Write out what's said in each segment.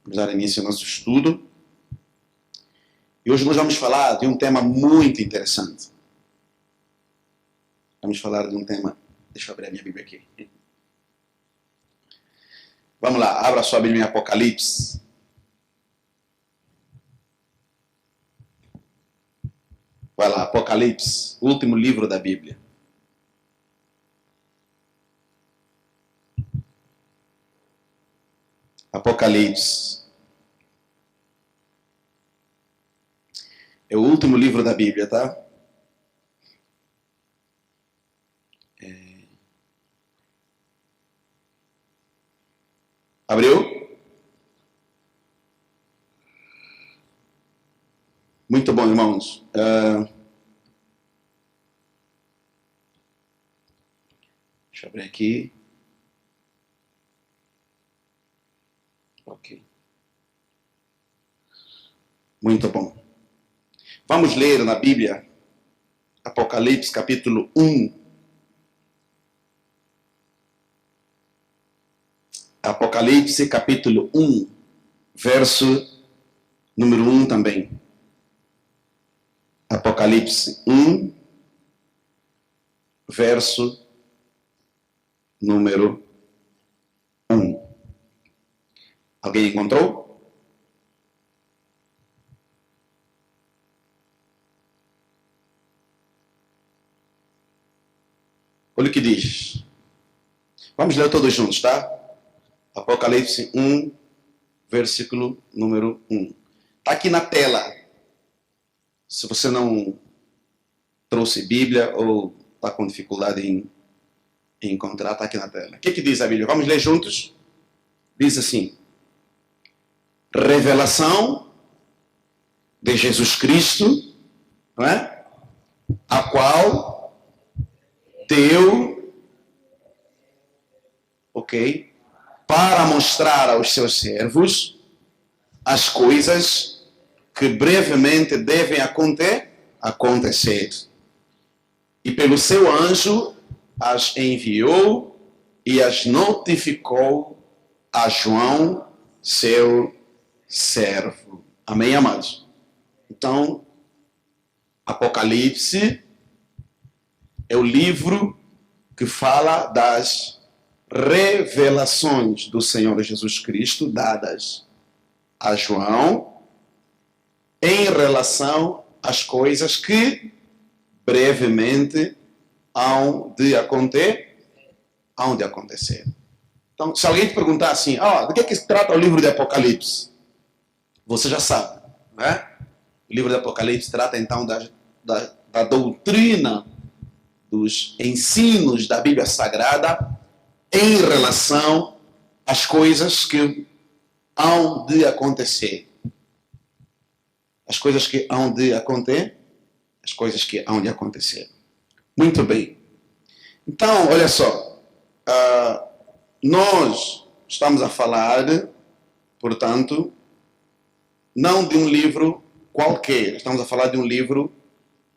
Vamos dar início ao nosso estudo. E hoje nós vamos falar de um tema muito interessante. Vamos falar de um tema... Deixa eu abrir a minha Bíblia aqui. Vamos lá, abra sua Bíblia em Apocalipse. Vai lá, Apocalipse, o último livro da Bíblia. Apocalipse. É o último livro da Bíblia, tá? Abriu? Muito bom, irmãos. Deixa eu abrir aqui. Ok. Muito bom. Vamos ler na Bíblia, Apocalipse capítulo 1. Apocalipse capítulo 1, verso número 1 também. Apocalipse 1, verso número 1. Alguém encontrou? Olha o que diz. Vamos ler todos juntos, tá? Apocalipse 1, versículo número 1. Está aqui na tela. Se você não trouxe Bíblia ou está com dificuldade em encontrar, está aqui na tela. O que diz a Bíblia? Vamos ler juntos? Diz assim: revelação de Jesus Cristo, não é? A qual deu, ok, para mostrar aos seus servos as coisas que brevemente devem acontecer. E pelo seu anjo as enviou e as notificou a João, seu servo. Amém, amados? Então, Apocalipse é o livro que fala das revelações do Senhor Jesus Cristo dadas a João em relação às coisas que brevemente hão de acontecer. Então, se alguém te perguntar assim, do que se trata o livro de Apocalipse? Você já sabe, né? O livro de Apocalipse trata então da doutrina, dos ensinos da Bíblia Sagrada em relação às coisas que hão de acontecer. As coisas que hão de acontecer. As coisas que hão de acontecer. Muito bem. Então, olha só. Nós estamos a falar, portanto, não de um livro qualquer. Estamos a falar de um livro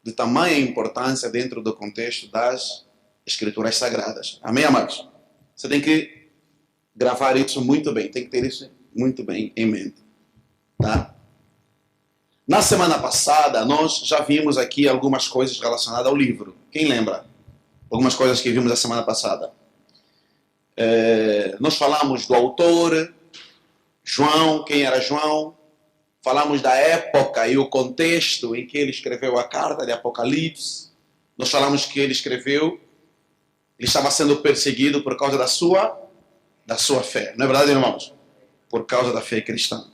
de tamanha importância dentro do contexto das Escrituras Sagradas. Amém, amados? Você tem que gravar isso muito bem, tem que ter isso muito bem em mente. Tá? Na semana passada, nós já vimos aqui algumas coisas relacionadas ao livro. Quem lembra? Algumas coisas que vimos na semana passada. Nós falamos do autor, João, quem era João. Falamos da época e o contexto em que ele escreveu a carta de Apocalipse. Nós falamos que ele estava sendo perseguido por causa da sua fé. Não é verdade, irmãos? Por causa da fé cristã.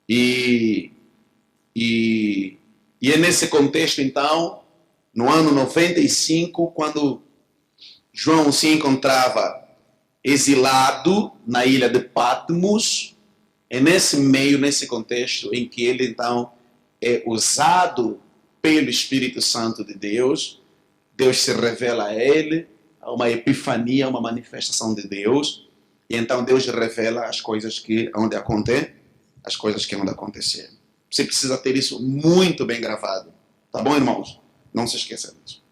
E é nesse contexto, então, no ano 95, quando João se encontrava exilado na ilha de Patmos, é nesse meio, nesse contexto, em que ele, então, é usado pelo Espírito Santo de Deus. Deus se revela a ele, uma epifania, uma manifestação de Deus. E então Deus revela as coisas que hão de acontecer, as coisas que hão de acontecer. Você precisa ter isso muito bem gravado. Tá bom, irmãos? Não se esqueça disso.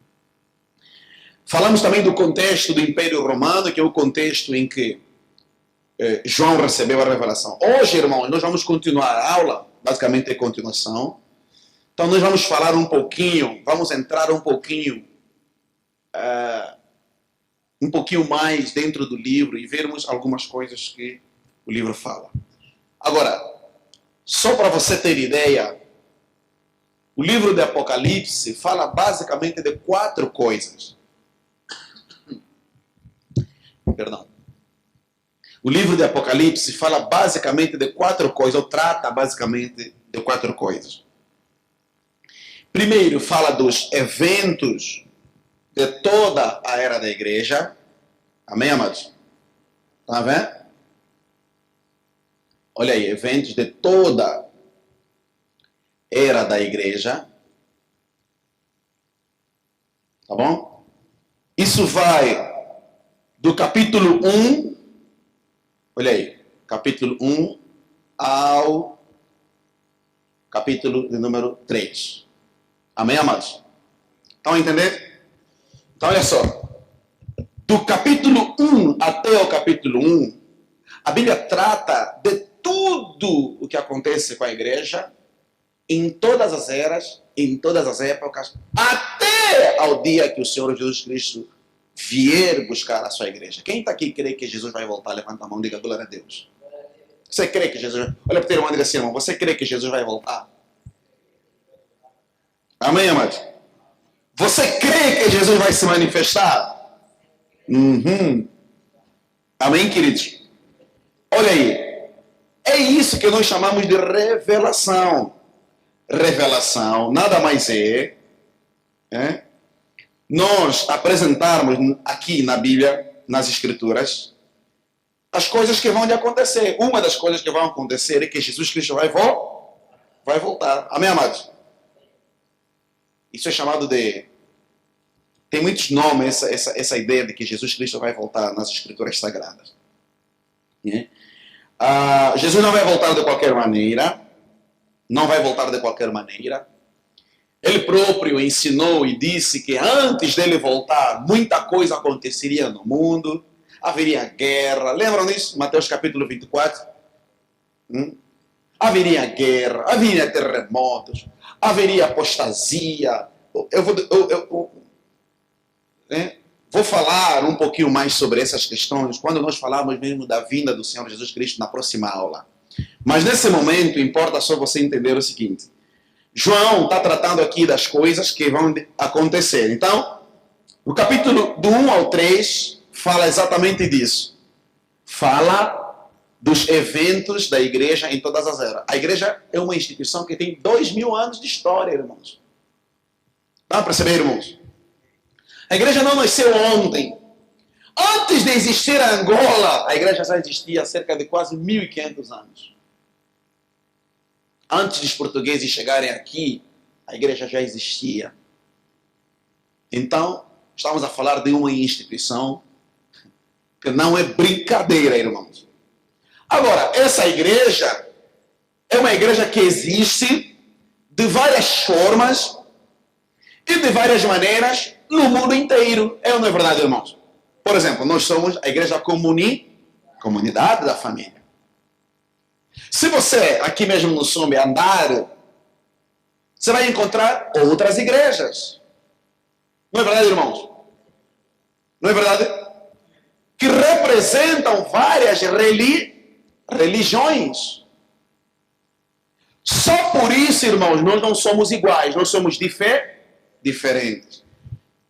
Falamos também do contexto do Império Romano, que é o contexto em que João recebeu a revelação. Hoje, irmãos, nós vamos continuar a aula, basicamente é continuação. Então nós vamos falar um pouquinho, vamos entrar um pouquinho mais dentro do livro e vermos algumas coisas que o livro fala. Agora, só para você ter ideia, o livro de Apocalipse fala basicamente de 4 coisas. Perdão. O livro de Apocalipse fala basicamente de 4 coisas, ou trata basicamente de 4 coisas. Primeiro, fala dos eventos de toda a era da igreja. Amém, amados? Está vendo? Olha aí, eventos de toda era da igreja. Tá bom? Isso vai do capítulo 1, olha aí, capítulo 1 ao capítulo de número 3. Amém, amados? Estão a entender? Então, olha só. Do capítulo 1 até o capítulo 1, a Bíblia trata de tudo o que acontece com a igreja em todas as eras, em todas as épocas, até ao dia que o Senhor Jesus Cristo vier buscar a sua igreja. Quem está aqui crê que Jesus vai voltar? Levanta a mão e diga glória a Deus. Você crê que Jesus... Olha para o teu irmão e diga assim, irmão, você crê que Jesus vai voltar? Amém, amados? Você crê que Jesus vai se manifestar? Amém, queridos? Olha aí. É isso que nós chamamos de revelação. Revelação nada mais é nós apresentarmos aqui na Bíblia, nas Escrituras, as coisas que vão de acontecer. Uma das coisas que vão acontecer é que Jesus Cristo vai voltar. Amém, amados? Isso é chamado de... Tem muitos nomes essa ideia de que Jesus Cristo vai voltar nas Escrituras Sagradas. Jesus não vai voltar de qualquer maneira. Não vai voltar de qualquer maneira. Ele próprio ensinou e disse que antes dele voltar, muita coisa aconteceria no mundo. Haveria guerra. Lembram disso? Mateus capítulo 24. Haveria guerra, haveria terremotos, haveria apostasia. Vou falar um pouquinho mais sobre essas questões quando nós falarmos mesmo da vinda do Senhor Jesus Cristo na próxima aula. Mas nesse momento importa só você entender o seguinte. João está tratando aqui das coisas que vão acontecer. Então, no capítulo do 1 ao 3, fala exatamente disso. Fala dos eventos da igreja em todas as eras. A igreja é uma instituição que tem 2000 anos de história, irmãos. Dá para perceber, irmãos? A igreja não nasceu ontem. Antes de existir a Angola, a igreja já existia há cerca de quase 1500 anos. Antes dos portugueses chegarem aqui, a igreja já existia. Então, estamos a falar de uma instituição que não é brincadeira, irmãos. Agora, essa igreja é uma igreja que existe de várias formas e de várias maneiras no mundo inteiro. É ou não é verdade, irmãos? Por exemplo, nós somos a igreja comunidade da família. Se você, aqui mesmo no Sumbe, andar, você vai encontrar outras igrejas. Não é verdade, irmãos? Não é verdade? Que representam várias religiões. Só por isso, irmãos, nós não somos iguais, nós somos diferentes.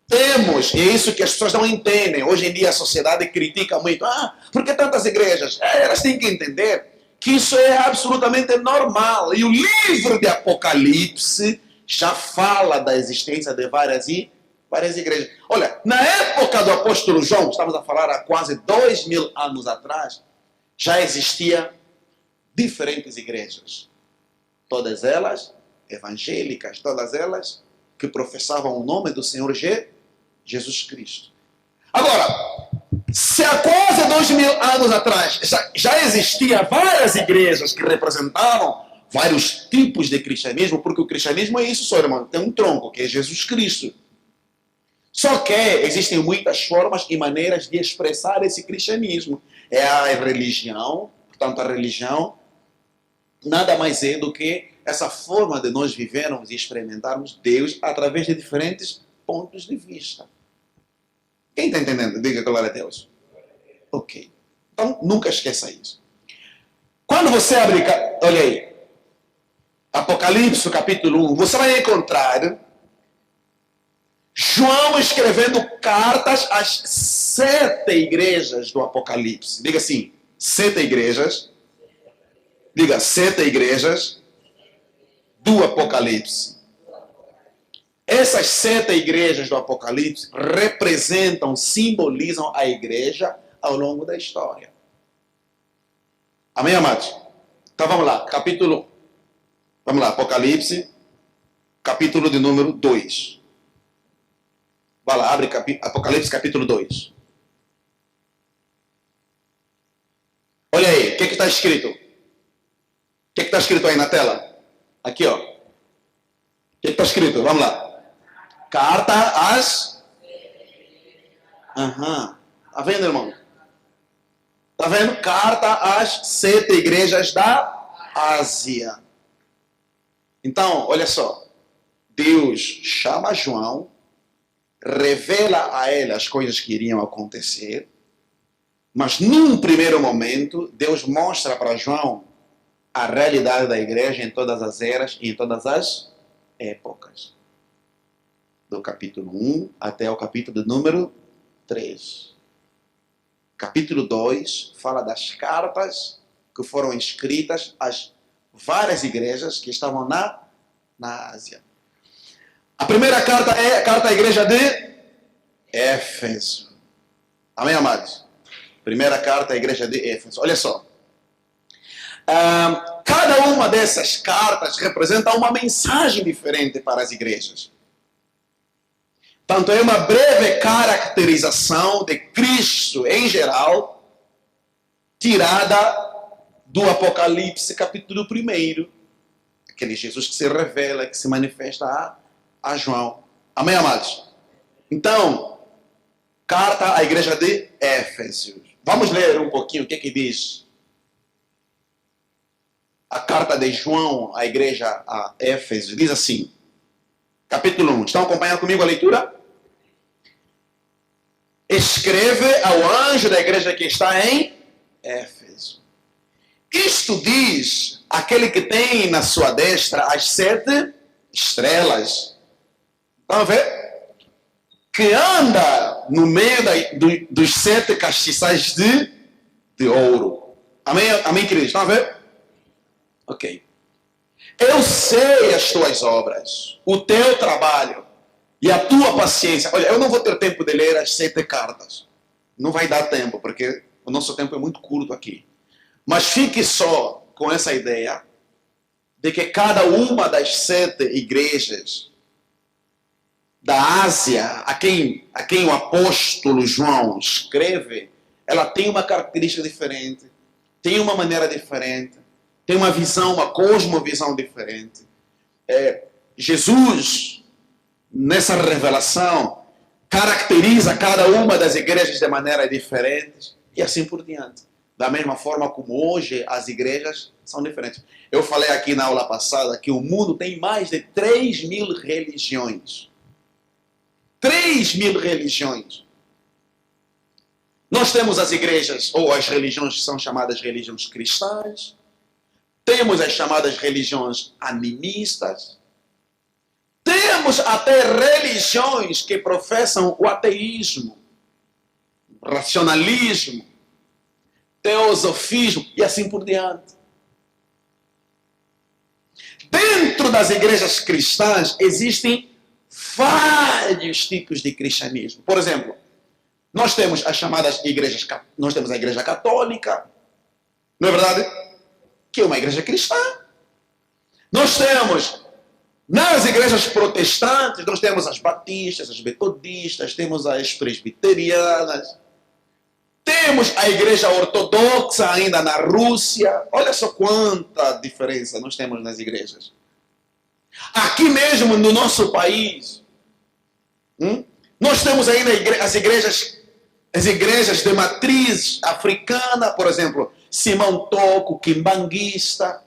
Temos, e é isso que as pessoas não entendem. Hoje em dia a sociedade critica muito. Por que tantas igrejas? Elas têm que entender que isso é absolutamente normal. E o livro de Apocalipse já fala da existência de várias igrejas. Olha, na época do apóstolo João, estamos a falar há quase 2000 anos atrás, já existia diferentes igrejas. Todas elas evangélicas, todas elas que professavam o nome do Senhor Jesus Cristo. Agora, se há quase 2000 anos atrás já existia várias igrejas que representavam vários tipos de cristianismo, porque o cristianismo é isso só, irmão. Tem um tronco, que é Jesus Cristo. Só que existem muitas formas e maneiras de expressar esse cristianismo. É a religião, portanto a religião nada mais é do que essa forma de nós vivermos e experimentarmos Deus através de diferentes pontos de vista. Quem está entendendo? Diga glória a Deus. Ok. Então, nunca esqueça isso. Quando você abre, olha aí, Apocalipse, capítulo 1, você vai encontrar João escrevendo cartas às 7 igrejas do Apocalipse. Diga assim, 7 igrejas. Diga, 7 igrejas do Apocalipse. Essas 7 igrejas do Apocalipse representam, simbolizam a igreja ao longo da história. Amém, amados? Então vamos lá, vamos lá, Apocalipse, capítulo de número 2. Vai lá, abre Apocalipse capítulo 2. Olha aí, o que está escrito? O que está escrito aí na tela? Aqui, ó. O que está escrito? Vamos lá. Carta às... Tá vendo, irmão? Tá vendo? Carta às 7 igrejas da Ásia. Então, olha só. Deus chama João, revela a ele as coisas que iriam acontecer, mas num primeiro momento, Deus mostra para João a realidade da igreja em todas as eras e em todas as épocas. Do capítulo 1 até o capítulo número 3. Capítulo 2 fala das cartas que foram escritas às várias igrejas que estavam na Ásia. A primeira carta é a carta à igreja de Éfeso. Amém, amados? Primeira carta à igreja de Éfeso. Olha só. Cada uma dessas cartas representa uma mensagem diferente para as igrejas. Tanto é uma breve caracterização de Cristo em geral, tirada do Apocalipse capítulo 1. Aquele Jesus que se revela, que se manifesta a João. Amém, amados? Então, carta à igreja de Éfeso. Vamos ler um pouquinho o que diz a carta de João à igreja a Éfeso. Diz assim, capítulo 1. Estão acompanhando comigo a leitura? Escreve ao anjo da igreja que está em Éfeso. Isto diz aquele que tem na sua destra as 7 estrelas. Estão a ver? Que anda no meio dos 7 castiçais de ouro. Amém, amém, queridos? Estão a ver? Ok. Eu sei as tuas obras, o teu trabalho e a tua paciência. Olha, eu não vou ter tempo de ler as 7 cartas. Não vai dar tempo, porque o nosso tempo é muito curto aqui. Mas fique só com essa ideia de que cada uma das 7 igrejas da Ásia, a quem o apóstolo João escreve, ela tem uma característica diferente, tem uma maneira diferente, tem uma visão, uma cosmovisão diferente. Jesus, nessa revelação, caracteriza cada uma das igrejas de maneira diferente e assim por diante. Da mesma forma como hoje as igrejas são diferentes. Eu falei aqui na aula passada que o mundo tem mais de 3.000 religiões. 3.000 religiões. Nós temos as igrejas, ou as religiões que são chamadas religiões cristãs. Temos as chamadas religiões animistas. Temos até religiões que professam o ateísmo, racionalismo, teosofismo e assim por diante. Dentro das igrejas cristãs existem vários tipos de cristianismo. Por exemplo, nós temos as chamadas igrejas, nós temos a igreja católica, não é verdade? Que é uma igreja cristã. Nós temos, nas igrejas protestantes, nós temos as batistas, as metodistas, temos as presbiterianas, temos a igreja ortodoxa ainda na Rússia. Olha só quanta diferença nós temos nas igrejas. Aqui mesmo no nosso país, Nós temos ainda as igrejas de matriz africana, por exemplo, Simão Toco, Quimbanguista.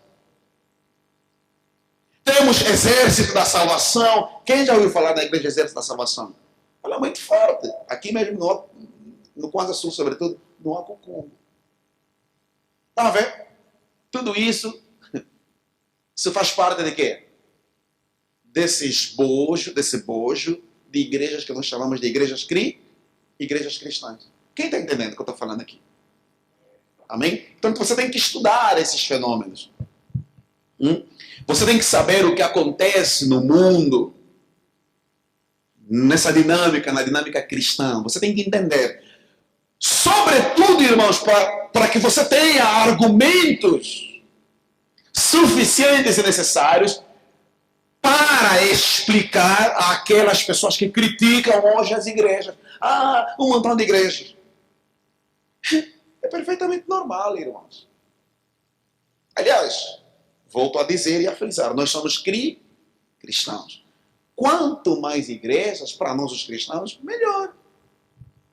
Temos Exército da Salvação. Quem já ouviu falar da Igreja Exército da Salvação? Ela é muito forte. Aqui mesmo no Kwanza Sul, sobretudo, no Akukungu. Está vendo? Tudo isso faz parte de quê? Desse bojo de igrejas que nós chamamos de igrejas cristãs. Quem está entendendo o que eu estou falando aqui? Amém? Então você tem que estudar esses fenômenos. Você tem que saber o que acontece no mundo, nessa dinâmica, na dinâmica cristã. Você tem que entender. Sobretudo, irmãos, para que você tenha argumentos suficientes e necessários para explicar àquelas pessoas que criticam hoje as igrejas. Um montão de igrejas. É perfeitamente normal, irmãos. Aliás, volto a dizer e a frisar, nós somos cristãos. Quanto mais igrejas, para nós os cristãos, melhor.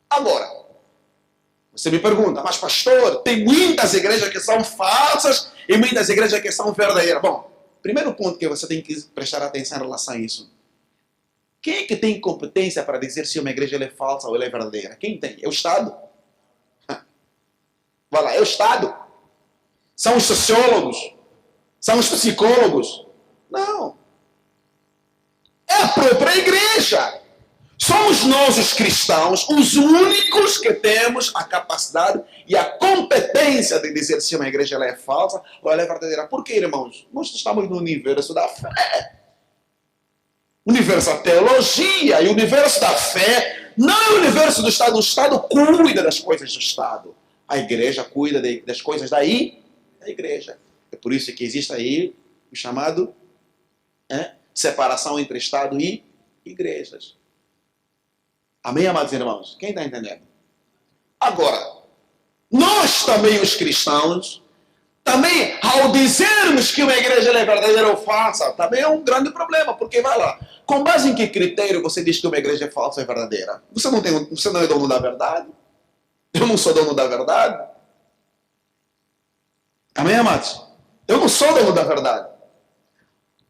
Agora, você me pergunta, mas pastor, tem muitas igrejas que são falsas e muitas igrejas que são verdadeiras. Bom, primeiro ponto que você tem que prestar atenção em relação a isso. Quem é que tem competência para dizer se uma igreja é falsa ou ela é verdadeira? Quem tem? É o Estado. Vai lá, é o Estado. São os sociólogos. São os psicólogos. Não. É a própria igreja. Somos nós, os cristãos, os únicos que temos a capacidade e a competência de dizer se uma igreja ela é falsa ou ela é verdadeira. Por quê, irmãos? Nós estamos no universo da fé. O universo da teologia e o universo da fé não é o universo do Estado. O Estado cuida das coisas do Estado. A igreja cuida das coisas da igreja. É por isso que existe aí o chamado separação entre Estado e igrejas. Amém, amados irmãos? Quem está entendendo? Agora, nós também, os cristãos, também, ao dizermos que uma igreja é verdadeira ou falsa, também é um grande problema, porque vai lá, com base em que critério você diz que uma igreja é falsa ou é verdadeira? Você não é dono da verdade? Eu não sou dono da verdade? Amém, amados? Eu não sou dono da verdade.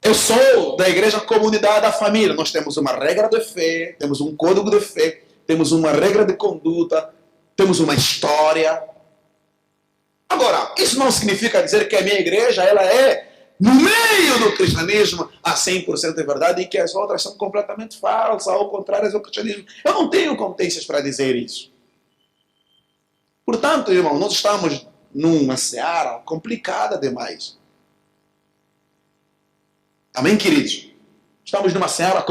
Eu sou da igreja comunidade da família. Nós temos uma regra de fé, temos um código de fé, temos uma regra de conduta, temos uma história. Agora, isso não significa dizer que a minha igreja ela é, no meio do cristianismo, a 100% de verdade e que as outras são completamente falsas ou contrárias ao cristianismo. Eu não tenho competências para dizer isso. Portanto, irmão, nós estamos numa seara complicada demais. Amém, queridos? Estamos numa seara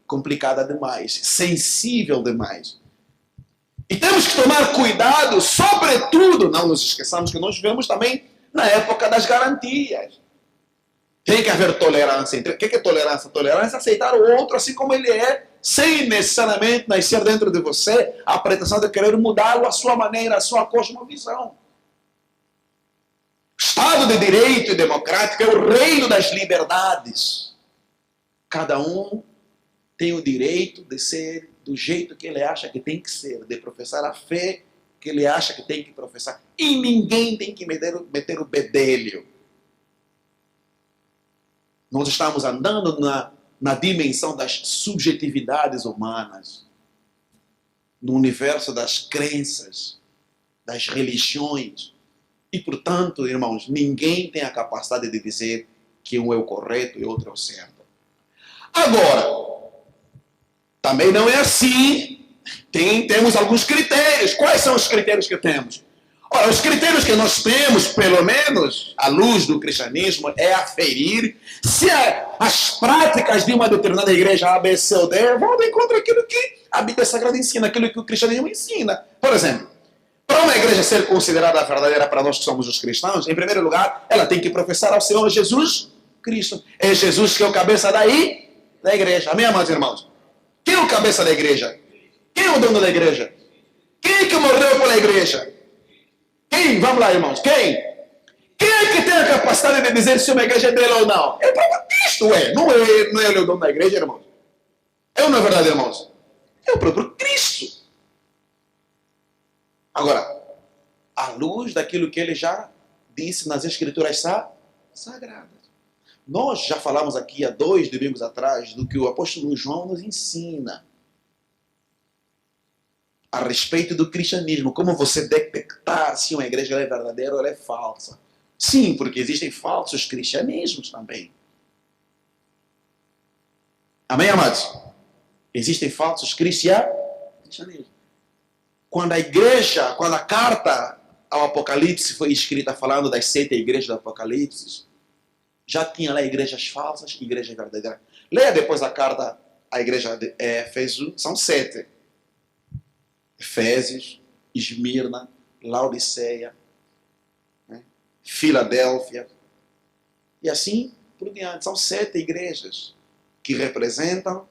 complicada demais, sensível demais. E temos que tomar cuidado, sobretudo, não nos esqueçamos que nós vivemos também na época das garantias. Tem que haver tolerância. O que é tolerância? Tolerância é aceitar o outro assim como ele é, sem necessariamente nascer dentro de você a pretensão de querer mudá-lo à sua maneira, à sua cosmovisão. Estado de direito e democrático é o reino das liberdades. Cada um tem o direito de ser do jeito que ele acha que tem que ser, de professar a fé que ele acha que tem que professar. E ninguém tem que meter o bedelho. Nós estamos andando na dimensão das subjetividades humanas, no universo das crenças, das religiões. E, portanto, irmãos, ninguém tem a capacidade de dizer que um é o correto e outro é o certo. Agora, também não é assim. Temos alguns critérios. Quais são os critérios que temos? Ora, os critérios que nós temos, pelo menos, à luz do cristianismo, é aferir se as práticas de uma determinada igreja A, B, C ou D vão de encontro àquilo que a Bíblia Sagrada ensina, aquilo que o cristianismo ensina. Por exemplo, para uma igreja ser considerada verdadeira para nós que somos os cristãos, em primeiro lugar, ela tem que professar ao Senhor Jesus Cristo. É Jesus que é o cabeça da igreja. Amém, amados irmãos? Quem é o cabeça da igreja? Quem é o dono da igreja? Quem é que morreu pela igreja? Quem? Vamos lá, irmãos. Quem? Quem é que tem a capacidade de dizer se uma igreja é dele ou não? É o próprio Cristo, não é ele o dono da igreja, irmãos? É ou não é verdade, irmãos? É o próprio Cristo. Agora, à luz daquilo que ele já disse nas Escrituras Sagradas. Nós já falamos aqui há 2 domingos atrás do que o apóstolo João nos ensina a respeito do cristianismo. Como você detectar se uma igreja é verdadeira ou ela é falsa. Sim, porque existem falsos cristianismos também. Amém, amados? Existem falsos cristianismos. Quando a carta ao Apocalipse foi escrita falando das 7 igrejas do Apocalipse, já tinha lá igrejas falsas e igrejas verdadeiras. Leia depois a carta à igreja de Éfeso, são 7. Efésios, Esmirna, Laodiceia, né? Filadélfia, e assim por diante. São 7 igrejas que representam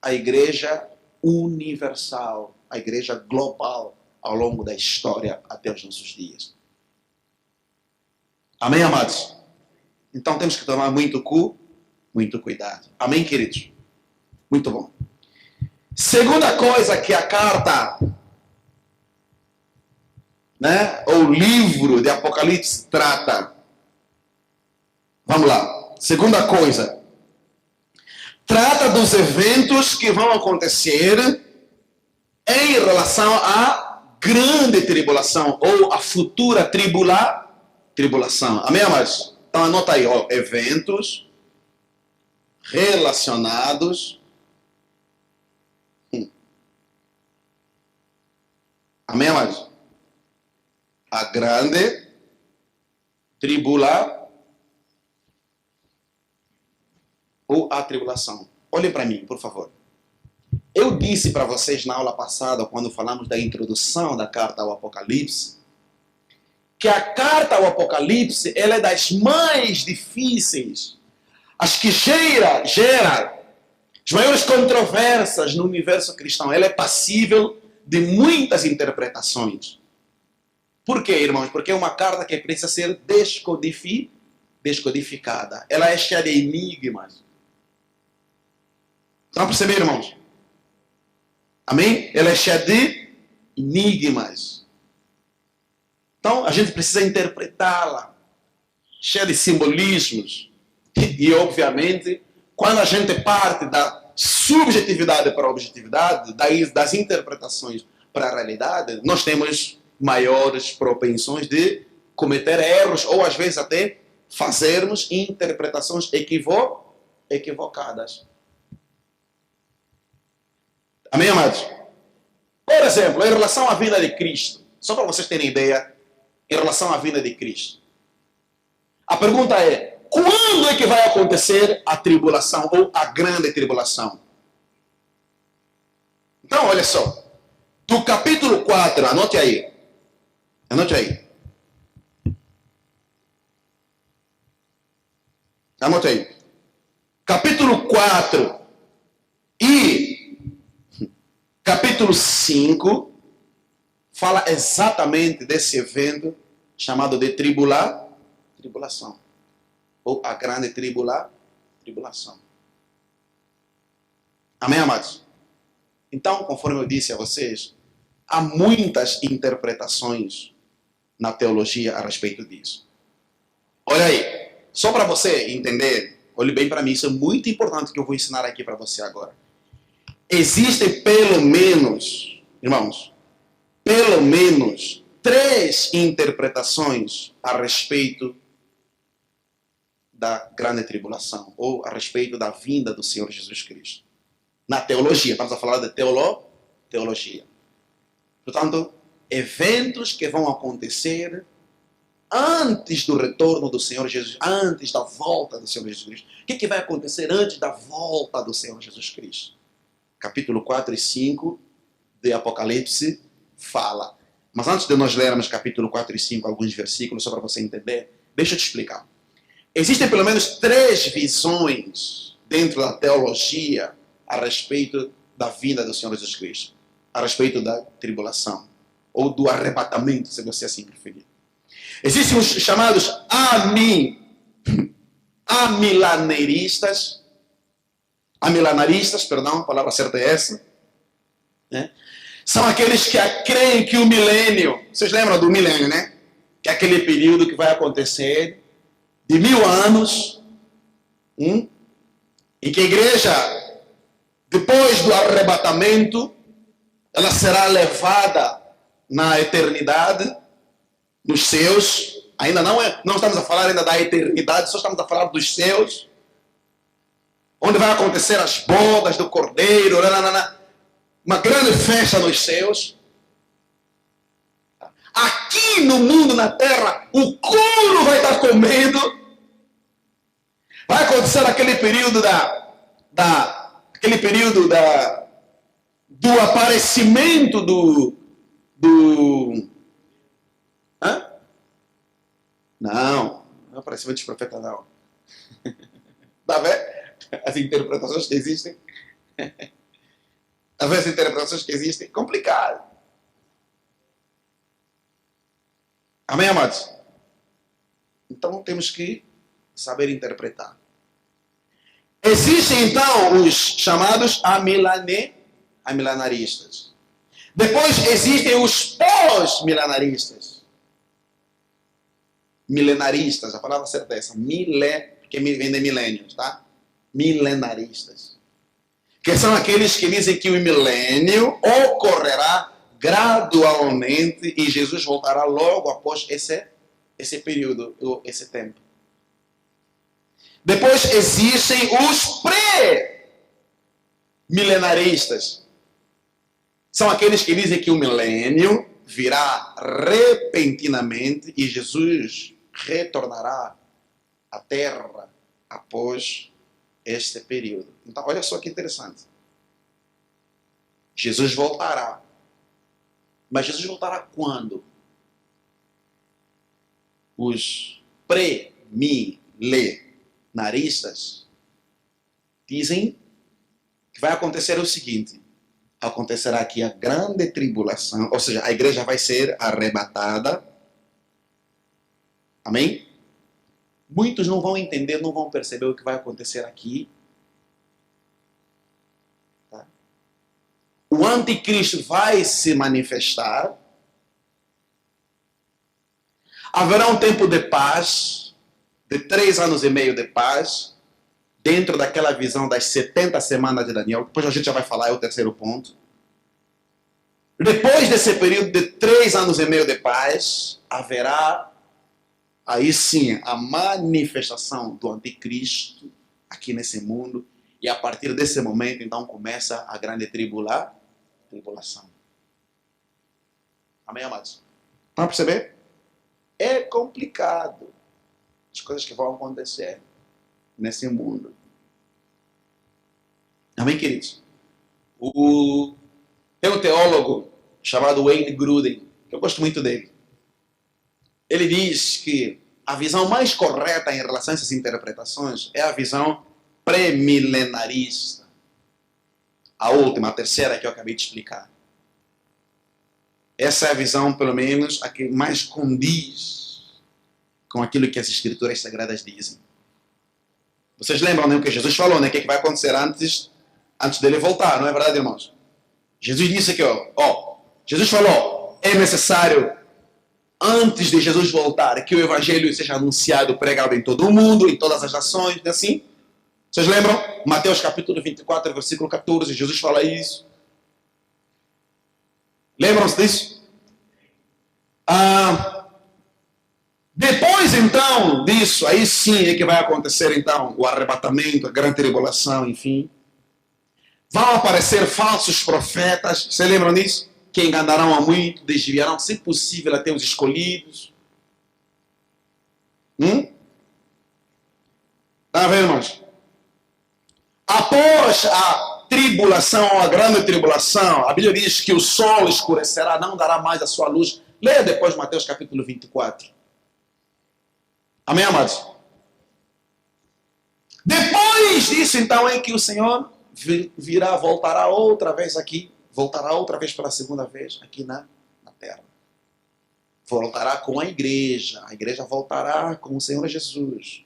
a igreja universal, a igreja global ao longo da história até os nossos dias. Amém, amados? Então temos que tomar muito cuidado. Amém, queridos? Muito bom. Segunda coisa que a carta, né, ou o livro de Apocalipse trata. Vamos lá. Segunda coisa. Trata dos eventos que vão acontecer em relação à grande tribulação ou à futura tribulação. Amém, amados? Então anota aí, ó, eventos relacionados. Amém, amados? A grande tribulação ou a tribulação. Olhem para mim, por favor. Eu disse para vocês na aula passada, quando falamos da introdução da carta ao Apocalipse, que a carta ao Apocalipse ela é das mais difíceis, as que gera as maiores controvérsias no universo cristão. Ela é passível de muitas interpretações. Por quê, irmãos? Porque é uma carta que precisa ser descodificada. Ela é cheia de enigmas. Estão a perceber, irmãos? Amém? Ela é cheia de enigmas. Então, a gente precisa interpretá-la. Cheia de simbolismos. E, obviamente, quando a gente parte da subjetividade para a objetividade, das interpretações para a realidade, nós temos maiores propensões de cometer erros ou, às vezes, até fazermos interpretações equivocadas. Amém, amados? Por exemplo, em relação à vinda de Cristo, só para vocês terem ideia, em relação à vinda de Cristo, a pergunta é: quando é que vai acontecer a tribulação ou a grande tribulação? Então, olha só, do capítulo 4, anote aí. Anote aí. Anote aí. Capítulo 4 e capítulo 5 fala exatamente desse evento chamado de tribulação. Ou a grande tribulação. Amém, amados? Então, conforme eu disse a vocês, há muitas interpretações na teologia a respeito disso. Olha aí, só para você entender, olhe bem para mim, isso é muito importante que eu vou ensinar aqui para você agora. Existem pelo menos, irmãos, pelo menos 3 interpretações a respeito da grande tribulação, ou a respeito da vinda do Senhor Jesus Cristo. Na teologia, estamos a falar de teologia. Portanto, eventos que vão acontecer antes do retorno do Senhor Jesus, antes da volta do Senhor Jesus Cristo. O que vai acontecer antes da volta do Senhor Jesus Cristo? Capítulo 4 e 5 de Apocalipse fala. Mas antes de nós lermos capítulo 4 e 5, alguns versículos, só para você entender, deixa eu te explicar. Existem pelo menos 3 visões dentro da teologia a respeito da vinda do Senhor Jesus Cristo, a respeito da tribulação, ou do arrebatamento, se você assim preferir. Existem os chamados amilanistas, a palavra certa é essa, né? São aqueles que creem que o milênio, vocês lembram do milênio, né? Que é aquele período que vai acontecer de 1000 anos, em que a igreja, depois do arrebatamento, ela será levada na eternidade, nos céus. Ainda não estamos a falar ainda da eternidade, só estamos a falar dos céus, onde vai acontecer as bodas do Cordeiro, uma grande festa nos céus. Aqui no mundo, na terra, o couro vai estar comendo. Vai acontecer aquele período do aparecimento hã? Não é o aparecimento dos profetas, não. Está vendo? As interpretações que existem. Às vezes as interpretações que existem, complicado. Amém, amados? Então temos que saber interpretar. Existem então os chamados amilenaristas. Depois existem os pós-milenaristas. Milenaristas, a palavra certa é essa. Porque vem de milênios, tá? Milenaristas. Que são aqueles que dizem que o milênio ocorrerá gradualmente e Jesus voltará logo após esse período, esse tempo. Depois existem os pré-milenaristas. São aqueles que dizem que o milênio virá repentinamente e Jesus retornará à terra após este período. Então, olha só que interessante. Jesus voltará. Mas Jesus voltará quando? Os pré-milenaristas dizem que vai acontecer o seguinte: acontecerá aqui a grande tribulação, ou seja, a igreja vai ser arrebatada. Amém? Muitos não vão entender, não vão perceber o que vai acontecer aqui. Tá? O anticristo vai se manifestar. Haverá um tempo de paz, de 3 anos e meio de paz, dentro daquela visão das 70 semanas de Daniel. Depois a gente já vai falar, é o terceiro ponto. Depois desse período de 3 anos e meio de paz, haverá aí sim a manifestação do anticristo aqui nesse mundo. E a partir desse momento, então, começa a grande tribulação. Amém, amados? Para perceber? É complicado as coisas que vão acontecer nesse mundo. Amém, queridos? Tem um teólogo chamado Wayne Grudem, que eu gosto muito dele. Ele diz que a visão mais correta em relação a essas interpretações é a visão pré-milenarista. A última, a terceira que eu acabei de explicar. Essa é a visão, pelo menos, a que mais condiz com aquilo que as Escrituras Sagradas dizem. Vocês lembram, né, o que Jesus falou, né? O que vai acontecer antes dele voltar, não é verdade, irmãos? Jesus disse que, Jesus falou, é necessário, antes de Jesus voltar, que o Evangelho seja anunciado, pregado em todo o mundo, em todas as nações, assim. Vocês lembram? Mateus capítulo 24, versículo 14, Jesus fala isso. Lembram-se disso? Depois, então, disso, aí sim é que vai acontecer, então, o arrebatamento, a grande tribulação, enfim. Vão aparecer falsos profetas, vocês lembram disso? Que enganarão a muito, desviarão, se possível, até os escolhidos. Está vendo, irmãos? Após a tribulação, a grande tribulação, a Bíblia diz que o sol escurecerá, não dará mais a sua luz. Leia depois Mateus capítulo 24. Amém, amados? Depois disso, então, é que o Senhor virá, voltará outra vez aqui, voltará outra vez pela segunda vez aqui na terra. Voltará com a igreja voltará com o Senhor Jesus.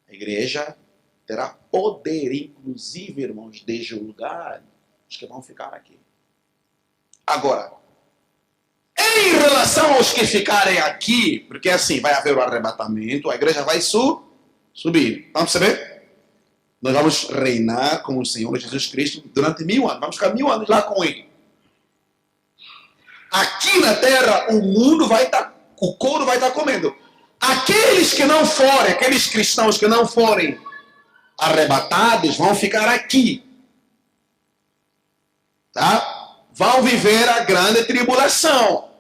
A igreja terá poder, inclusive, irmãos, de julgar os que vão ficar aqui. Agora, em relação aos que ficarem aqui, porque assim, vai haver o arrebatamento, a igreja vai subir. Vamos perceber? Nós vamos reinar com o Senhor Jesus Cristo durante 1000 anos. Vamos ficar 1000 anos lá com Ele. Aqui na terra, o mundo vai estar, o couro vai estar comendo. Aqueles que não forem, aqueles cristãos que não forem arrebatados, vão ficar aqui. Tá? Vão viver a grande tribulação.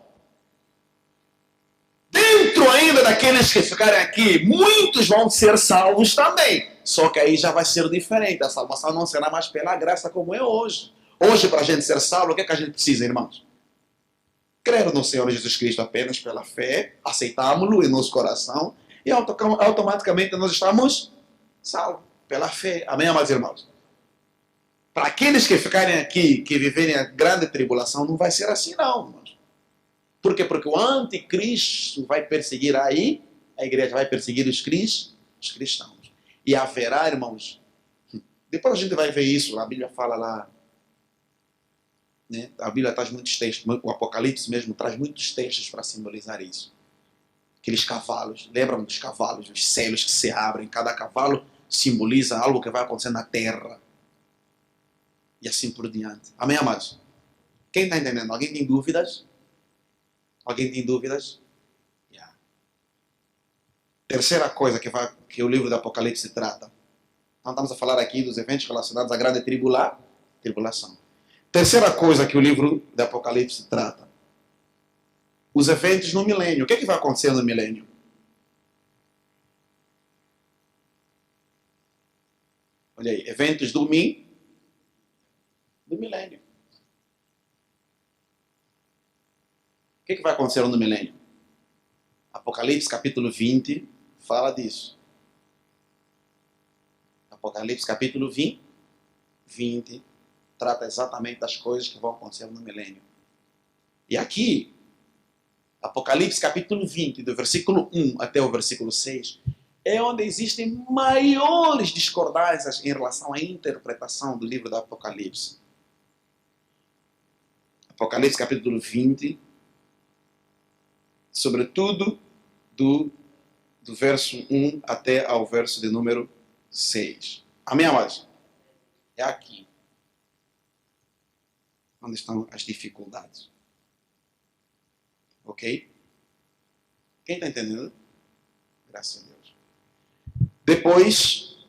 Dentro ainda daqueles que ficarem aqui, muitos vão ser salvos também. Só que aí já vai ser diferente. A salvação não será mais pela graça como é hoje. Hoje, para a gente ser salvo, o que é que a gente precisa, irmãos? Crer no Senhor Jesus Cristo apenas pela fé, aceitámo-lo em nosso coração e automaticamente nós estamos salvos pela fé. Amém, amados irmãos? Para aqueles que ficarem aqui, que viverem a grande tribulação, não vai ser assim não, irmãos. Por quê? Porque o anticristo vai perseguir aí, a igreja vai perseguir os cristãos. E haverá, irmãos, depois a gente vai ver isso, a Bíblia fala lá, né? A Bíblia traz muitos textos, o Apocalipse mesmo traz muitos textos para simbolizar isso. Aqueles cavalos, lembram dos cavalos, os céus que se abrem, cada cavalo simboliza algo que vai acontecer na terra. E assim por diante. Amém, amados? Quem está entendendo? Alguém tem dúvidas? Alguém tem dúvidas? Yeah. Terceira coisa que o livro do Apocalipse trata. Então estamos a falar aqui dos eventos relacionados à grande tribulação. Terceira coisa que o livro do Apocalipse trata. Os eventos no milênio. O que é que vai acontecer no milênio? Olha aí, eventos do milênio. O que é que vai acontecer no milênio? Apocalipse capítulo 20 fala disso. Apocalipse capítulo 20 trata exatamente das coisas que vão acontecer no milênio. E aqui, Apocalipse capítulo 20, do versículo 1 até o versículo 6, é onde existem maiores discordâncias em relação à interpretação do livro do Apocalipse. Apocalipse capítulo 20, sobretudo do verso 1 até ao verso de número 6. Amém, amados? É aqui onde estão as dificuldades. Ok? Quem está entendendo? Graças a Deus. Depois,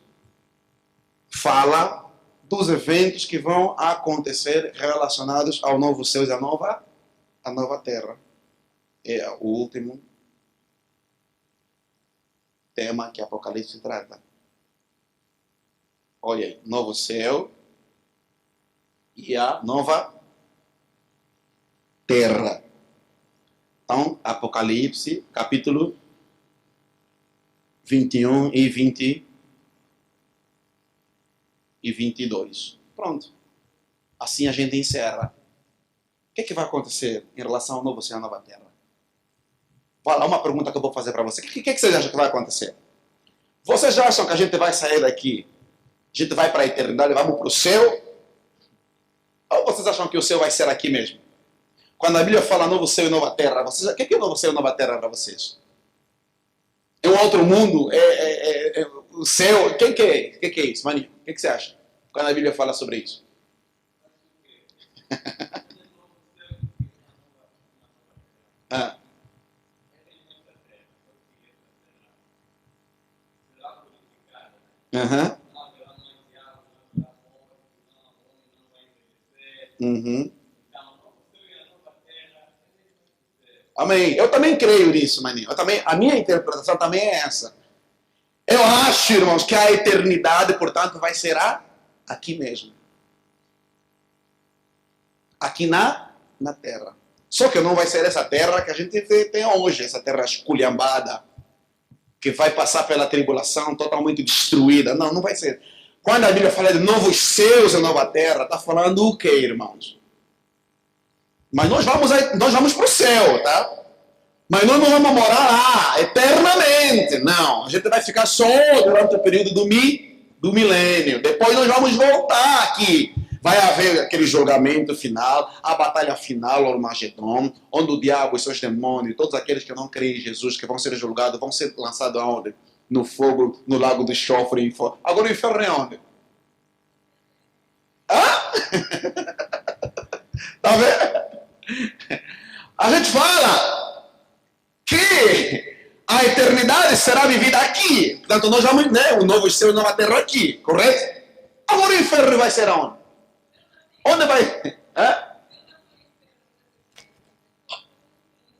fala dos eventos que vão acontecer relacionados ao novo céu e à nova terra. É o último tema que Apocalipse trata. Olha aí, novo céu e a nova terra. Então, Apocalipse, capítulo 21 e 22. Pronto. Assim a gente encerra. O que é que vai acontecer em relação ao novo céu e à nova terra? Vai lá, uma pergunta que eu vou fazer para você. O que é que vocês acham que vai acontecer? Vocês acham que a gente vai sair daqui, a gente vai para a eternidade, vamos para o céu? Ou vocês acham que o céu vai ser aqui mesmo? Quando a Bíblia fala novo céu e nova terra, o que é novo céu e nova terra para vocês? É um outro mundo? É o céu? O que é isso, maninho? O que você acha? Quando a Bíblia fala sobre isso? Ah. Uhum. Uhum. Amém. Eu também creio nisso, maninho. A minha interpretação também é essa. Eu acho, irmãos, que a eternidade, portanto, vai ser aqui mesmo. Aqui na terra. Só que não vai ser essa terra que a gente tem hoje, essa terra esculhambada, que vai passar pela tribulação totalmente destruída. Não, não vai ser. Quando a Bíblia fala de novos céus e nova terra, está falando o quê, irmãos? Mas nós vamos para o céu, tá? Mas nós não vamos morar lá eternamente. Não, a gente vai ficar só durante o período do milênio. Depois nós vamos voltar aqui. Vai haver aquele julgamento final, a batalha final, o Armagedon, onde o diabo e seus demônios, todos aqueles que não creem em Jesus, que vão ser julgados, vão ser lançados aonde? No fogo, no lago do chofre. Agora o inferno é onde? Hã? Tá vendo? A gente fala que a eternidade será vivida aqui. Portanto, nós vamos, né? O novo céu e nova terra aqui, correto? Agora o inferno vai ser aonde? Onde vai? Hã?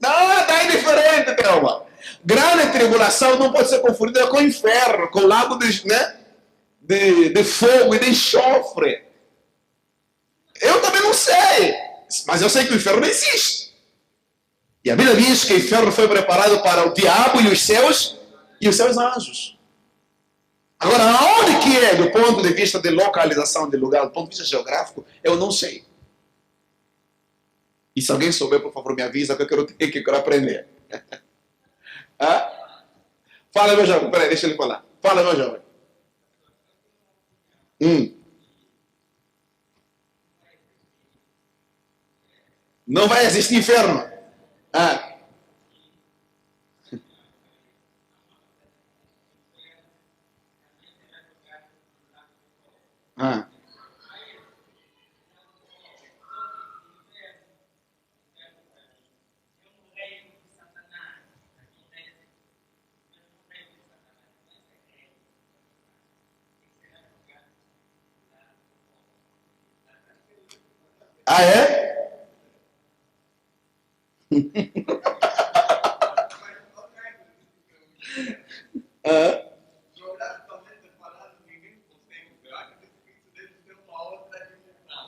Não, está indiferente, Thelma. Grande tribulação não pode ser confundida com o inferno, com o lago de, né? de fogo e de enxofre. Eu também não sei, mas eu sei que o inferno existe. E a Bíblia diz que o inferno foi preparado para o diabo e os seus anjos. Agora, aonde que é, do ponto de vista de localização de lugar, do ponto de vista geográfico, eu não sei. E se alguém souber, por favor, me avisa que eu quero aprender. Fala, meu jovem. Peraí, deixa ele falar. Fala, meu jovem. Não vai existir inferno. É?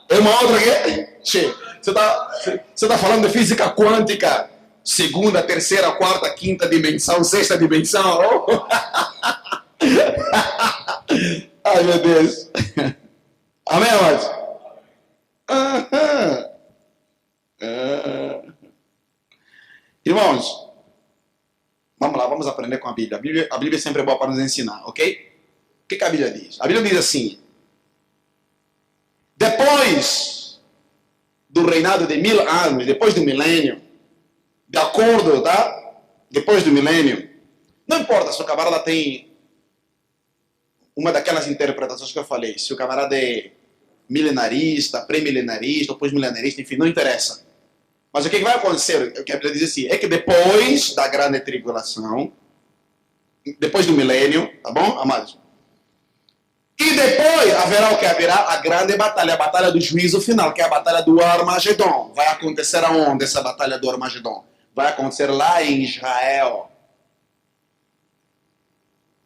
É uma outra que? Você tá falando de física quântica? Segunda, terceira, quarta, quinta dimensão, sexta dimensão? Oh. Ai, meu Deus. Amém, amados? Irmãos, vamos lá, vamos aprender com a Bíblia. A Bíblia sempre é boa para nos ensinar, ok? O que a Bíblia diz? A Bíblia diz assim: depois do reinado de 1000 anos, depois do milênio, de acordo, tá? Depois do milênio, não importa se o camarada tem uma daquelas interpretações que eu falei, se o camarada é milenarista, pré-milenarista, ou pós-milenarista, enfim, não interessa. Mas o que vai acontecer? O que a Bíblia diz assim, é que depois da grande tribulação, depois do milênio, tá bom, amados? E depois haverá o que? Haverá a grande batalha, a batalha do juízo final, que é a batalha do Armagedon. Vai acontecer aonde essa batalha do Armagedon? Vai acontecer lá em Israel.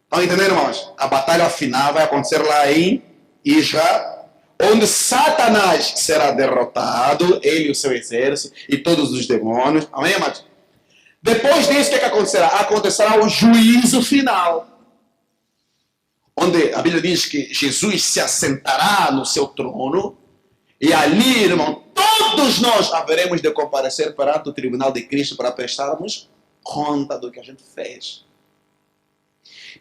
Estão entendendo, irmãos? A batalha final vai acontecer lá em Israel, onde Satanás será derrotado, ele e o seu exército, e todos os demônios. Amém, amados? Depois disso, o que acontecerá? Acontecerá o juízo final, onde a Bíblia diz que Jesus se assentará no seu trono, e ali, irmão, todos nós haveremos de comparecer perante o tribunal de Cristo para prestarmos conta do que a gente fez.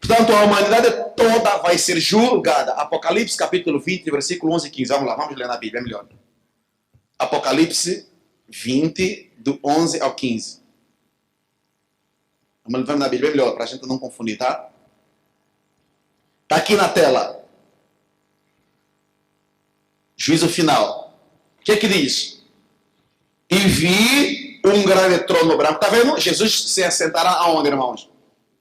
Portanto, a humanidade toda vai ser julgada. Apocalipse capítulo 20, versículo 11 e 15. Vamos lá, vamos ler na Bíblia, é melhor. Apocalipse 20, do 11 ao 15. Vamos na Bíblia, é melhor, para a gente não confundir, tá? Está aqui na tela. Juízo final. O que é que diz? E vi um grande trono branco. Está vendo? Jesus se assentará aonde, irmãos?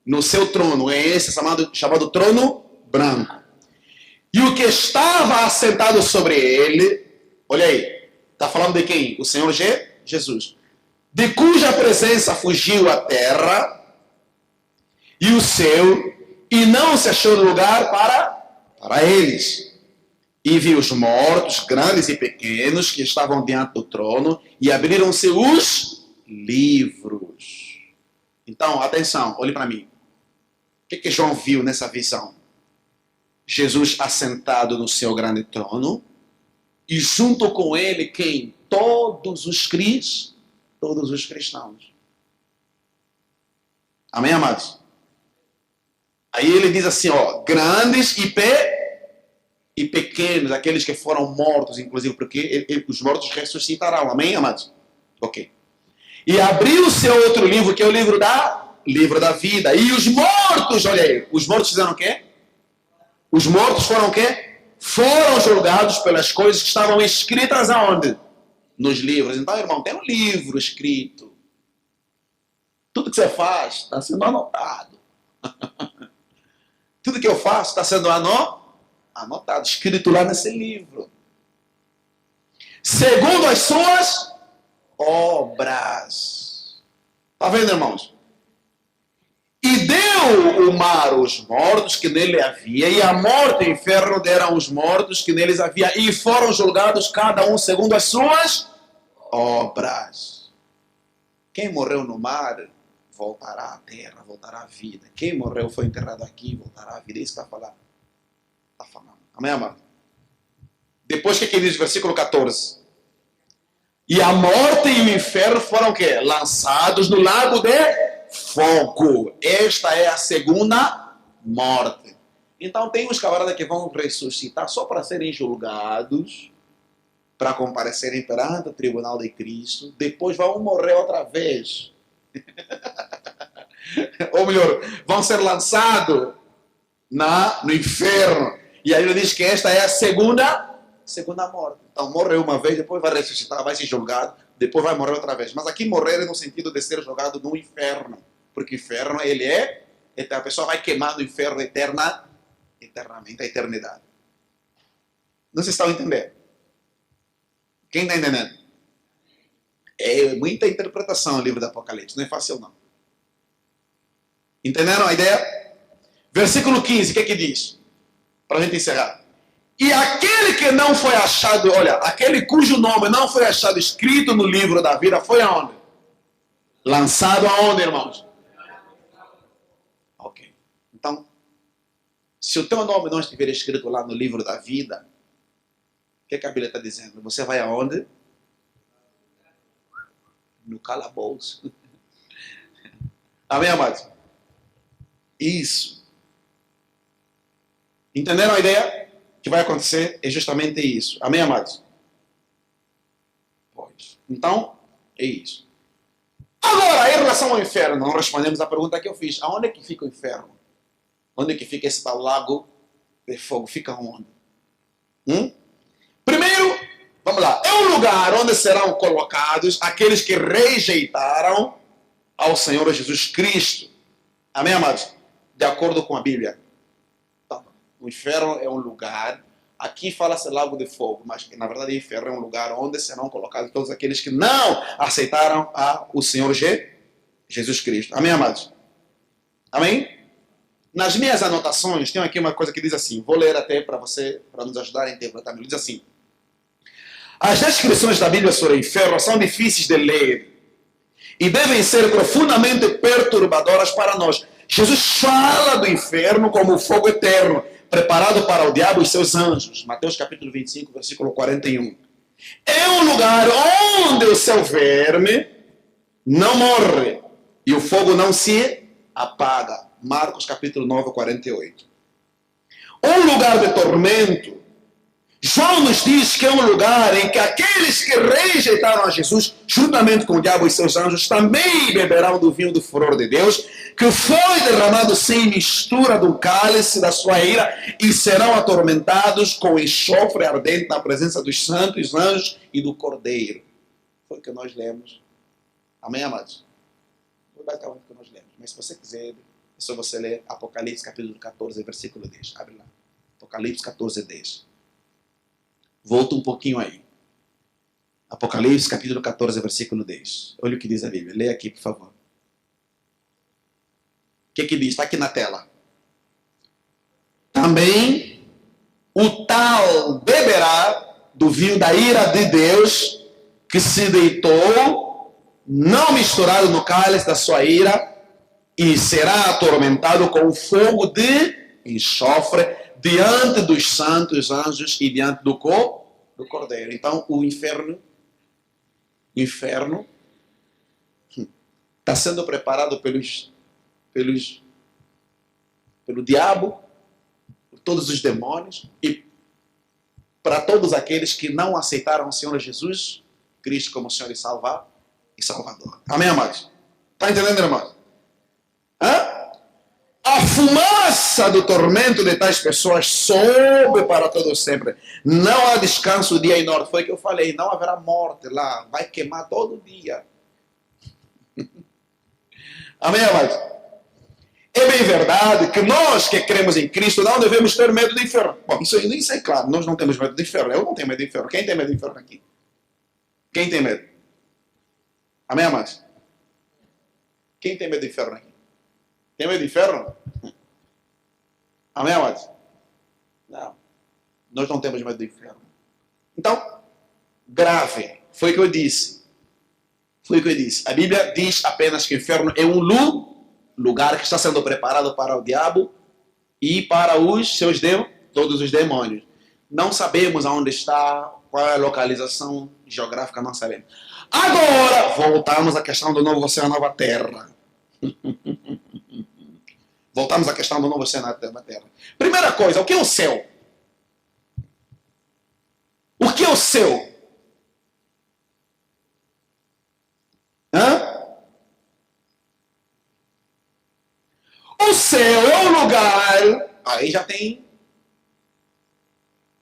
No seu trono. É esse chamado trono branco. E o que estava assentado sobre ele, olha aí, está falando de quem? O Senhor Jesus. De cuja presença fugiu a terra e o céu, e não se achou lugar para eles. E vi os mortos, grandes e pequenos, que estavam diante do trono, e abriram-se os livros. Então, atenção, olhe para mim. O que João viu nessa visão? Jesus assentado no seu grande trono, e junto com ele, quem? Todos os cristãos. Amém, amados? Aí ele diz assim, ó, grandes e e pequenos, aqueles que foram mortos, inclusive, porque os mortos ressuscitarão. Amém, amados? Ok. E abriu-se outro livro, que é o livro da vida. E os mortos, olha aí, os mortos fizeram o quê? Os mortos foram o quê? Foram julgados pelas coisas que estavam escritas aonde? Nos livros. Então, irmão, tem um livro escrito. Tudo que você faz está sendo anotado. Tudo que eu faço está sendo anotado, escrito lá nesse livro. Segundo as suas obras. Está vendo, irmãos? E deu o mar os mortos que nele havia, e a morte e o inferno deram os mortos que neles havia, e foram julgados cada um segundo as suas obras. Quem morreu no mar voltará à terra, voltará à vida. Quem morreu foi enterrado aqui, voltará à vida. É isso que está falando. Está falando. Amém, amado? Depois o que diz o versículo 14? E a morte e o inferno foram o quê? Lançados no lago de fogo. Esta é a segunda morte. Então tem uns camaradas que vão ressuscitar só para serem julgados, para comparecerem perante o tribunal de Cristo. Depois vão morrer outra vez. Ou melhor, vão ser lançados no inferno. E aí ele diz que esta é a segunda morte. Então morreu uma vez, depois vai ressuscitar, vai ser julgado, depois vai morrer outra vez. Mas aqui morrer é no sentido de ser jogado no inferno. Porque o inferno, a pessoa vai queimar no inferno eternamente, a eternidade. Não se estão entendendo? Quem está entendendo? É muita interpretação o livro do Apocalipse, não é fácil não. Entenderam a ideia? Versículo 15, o que diz? Para a gente encerrar. E aquele que não foi achado, olha, aquele cujo nome não foi achado escrito no livro da vida, foi aonde? Lançado aonde, irmãos? Ok. Então, se o teu nome não estiver escrito lá no livro da vida, o que a Bíblia está dizendo? Você vai aonde? No calabouço. Amém, amados? Isso. Entenderam a ideia? O que vai acontecer é justamente isso. Amém, amados? Pois. Então, é isso. Agora, em relação ao inferno, não respondemos a pergunta que eu fiz. Aonde é que fica o inferno? Onde é que fica esse tal lago de fogo? Fica onde? Primeiro, vamos lá. É um lugar onde serão colocados aqueles que rejeitaram ao Senhor Jesus Cristo. Amém, amados? De acordo com a Bíblia. Então, o inferno é um lugar, aqui fala-se lago de fogo, mas na verdade o inferno é um lugar onde serão colocados todos aqueles que não aceitaram o Senhor Jesus Cristo. Amém, amados? Amém? Nas minhas anotações, tem aqui uma coisa que diz assim, vou ler até para você, para nos ajudar a interpretar. Diz assim: as descrições da Bíblia sobre o inferno são difíceis de ler e devem ser profundamente perturbadoras para nós. Jesus fala do inferno como fogo eterno, preparado para o diabo e seus anjos. Mateus capítulo 25, versículo 41. É um lugar onde o seu verme não morre e o fogo não se apaga. Marcos capítulo 9, 48. Um lugar de tormento. João nos diz que é um lugar em que aqueles que rejeitaram a Jesus, juntamente com o diabo e seus anjos, também beberão do vinho do furor de Deus, que foi derramado sem mistura do cálice da sua ira, e serão atormentados com enxofre ardente na presença dos santos anjos e do Cordeiro. Foi o que nós lemos. Amém, amados? Foi basicamente o que nós lemos. Mas se você quiser, é só você ler Apocalipse capítulo 14, versículo 10. Abre lá. Apocalipse 14, 10. Volta um pouquinho aí. Apocalipse capítulo 14, versículo 10. Olha o que diz a Bíblia. Leia aqui, por favor. O que diz? Está aqui na tela. Também o tal beberá do vinho da ira de Deus, que se deitou, não misturado no cálice da sua ira, e será atormentado com fogo de enxofre diante dos santos anjos e diante do Cordeiro. Então, o inferno está sendo preparado pelo diabo, por todos os demônios, e para todos aqueles que não aceitaram o Senhor Jesus Cristo como Senhor e Salvador. Amém, amados? Está entendendo, irmãos? Hã? A fumaça do tormento de tais pessoas sobe para todo sempre. Não há descanso dia e noite. Foi o que eu falei. Não haverá morte lá. Vai queimar todo dia. Amém, amados? É bem verdade que nós que cremos em Cristo não devemos ter medo do inferno. Bom, isso é claro. Nós não temos medo do inferno. Eu não tenho medo do inferno. Quem tem medo do inferno aqui? Quem tem medo? Amém, amados? Quem tem medo do inferno aqui? Tem medo do inferno? Amém, amados? Não. Nós não temos medo do inferno. Então, grave. Foi o que eu disse. Foi o que eu disse. A Bíblia diz apenas que o inferno é um lugar que está sendo preparado para o diabo e para os seus todos os demônios. Não sabemos aonde está, qual é a localização geográfica, não sabemos. Agora, voltamos à questão do novo céu e nova terra. Voltamos à questão do novo céu e nova terra. Primeira coisa, o que é o céu? O que é o céu? Hã? O céu é um lugar. Aí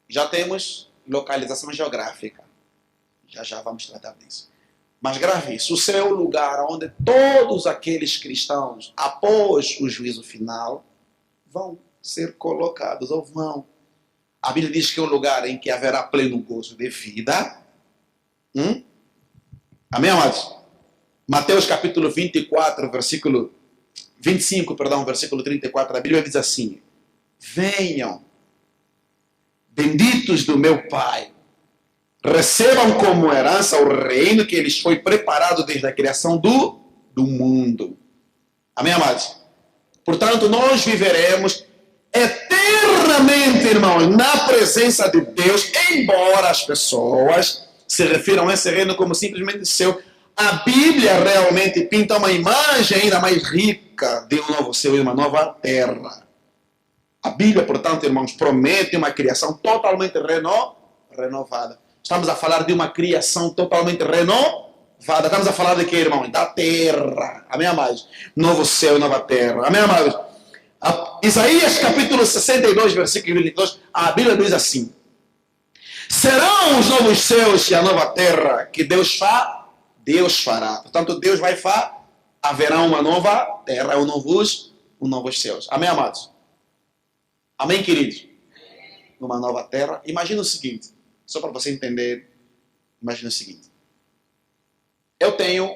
já temos localização geográfica. Já vamos tratar disso. Mas grave isso. O céu é o lugar onde todos aqueles cristãos, após o juízo final, vão ser colocados, ou vão. A Bíblia diz que é um lugar em que haverá pleno gozo de vida. Amém, amados? Mateus capítulo 24, versículo 25, versículo 34, a Bíblia diz assim: venham, benditos do meu Pai, recebam como herança o reino que lhes foi preparado desde a criação do mundo. Amém, amados? Portanto, nós viveremos eternamente, irmãos, na presença de Deus, embora as pessoas se refiram a esse reino como simplesmente seu. A Bíblia realmente pinta uma imagem ainda mais rica de um novo céu e uma nova terra. A Bíblia, portanto, irmãos, promete uma criação totalmente renovada. Estamos a falar de uma criação totalmente renovada. Estamos a falar de quê, irmão? Da terra. Amém, amados? Novo céu e nova terra. Amém, amados? Isaías capítulo 62, versículo 22, a Bíblia diz assim: serão os novos céus e a nova terra que Deus fará. Portanto, Deus vai haverá uma nova terra, novos céus. Amém, amados? Amém, queridos? Uma nova terra. Imagina o seguinte, só para você entender, imagina o seguinte. Eu tenho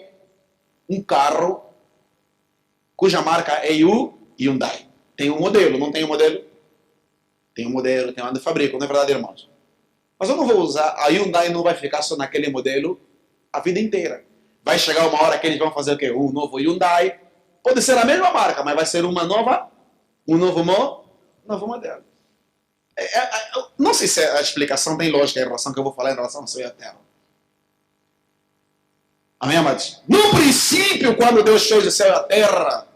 um carro cuja marca é Hyundai. Tem um modelo, não tem um modelo? Tem um modelo, tem onde fabrica, não é verdade, irmãos? Mas eu não vou usar, a Hyundai não vai ficar só naquele modelo a vida inteira. Vai chegar uma hora que eles vão fazer o quê? Um novo Hyundai. Pode ser a mesma marca, mas vai ser um novo modelo. Não sei se a explicação tem lógica em relação ao que eu vou falar em relação ao céu e à terra. Amém, amados? No princípio, quando Deus fez o céu e a terra,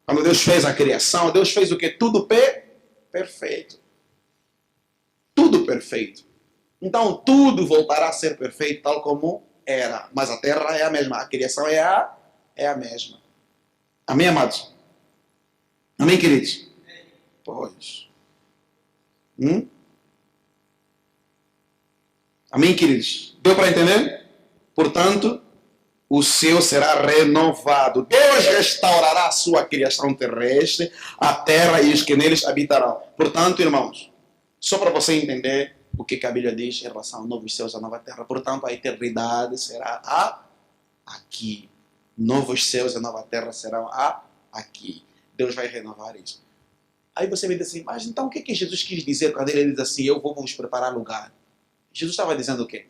quando Deus fez a criação, Deus fez o quê? Tudo perfeito. Tudo perfeito. Então, tudo voltará a ser perfeito tal como era. Mas a terra é a mesma. A criação é a mesma. Amém, amados? Amém, queridos? Pois. Amém, queridos? Deu para entender? Portanto, o céu será renovado. Deus restaurará a sua criação terrestre, a terra e os que neles habitarão. Portanto, irmãos, só para você entender o que a Bíblia diz em relação aos novos céus e à nova terra. Portanto, a eternidade será aqui. Novos céus e nova terra serão aqui. Deus vai renovar isso. Aí você me diz assim, mas então o que Jesus quis dizer quando ele diz assim, eu vou vos preparar lugar? Jesus estava dizendo o quê?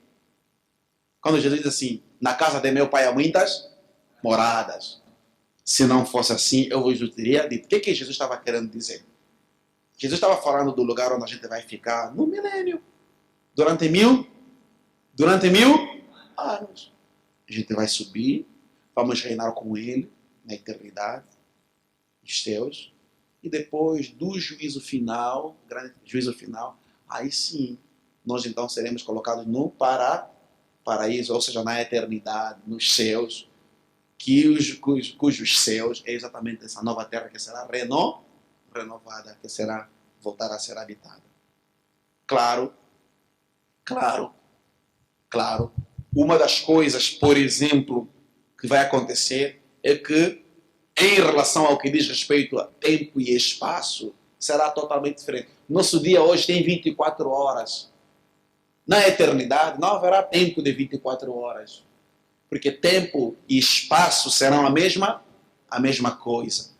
Quando Jesus diz assim, na casa de meu pai há muitas moradas. Se não fosse assim, eu vos teria dito. O que Jesus estava querendo dizer? Jesus estava falando do lugar onde a gente vai ficar no milênio. Durante mil anos. A gente vai subir, vamos reinar com ele na eternidade, os céus. E depois do juízo final, grande juízo final, aí sim, nós então seremos colocados no paraíso, ou seja, na eternidade, nos céus, cujos céus é exatamente essa nova terra que será renovada, que será voltar a ser habitada. Claro, claro, claro. Uma das coisas, por exemplo, que vai acontecer é que, em relação ao que diz respeito a tempo e espaço, será totalmente diferente. Nosso dia hoje tem 24 horas. Na eternidade não haverá tempo de 24 horas. Porque tempo e espaço serão a mesma coisa.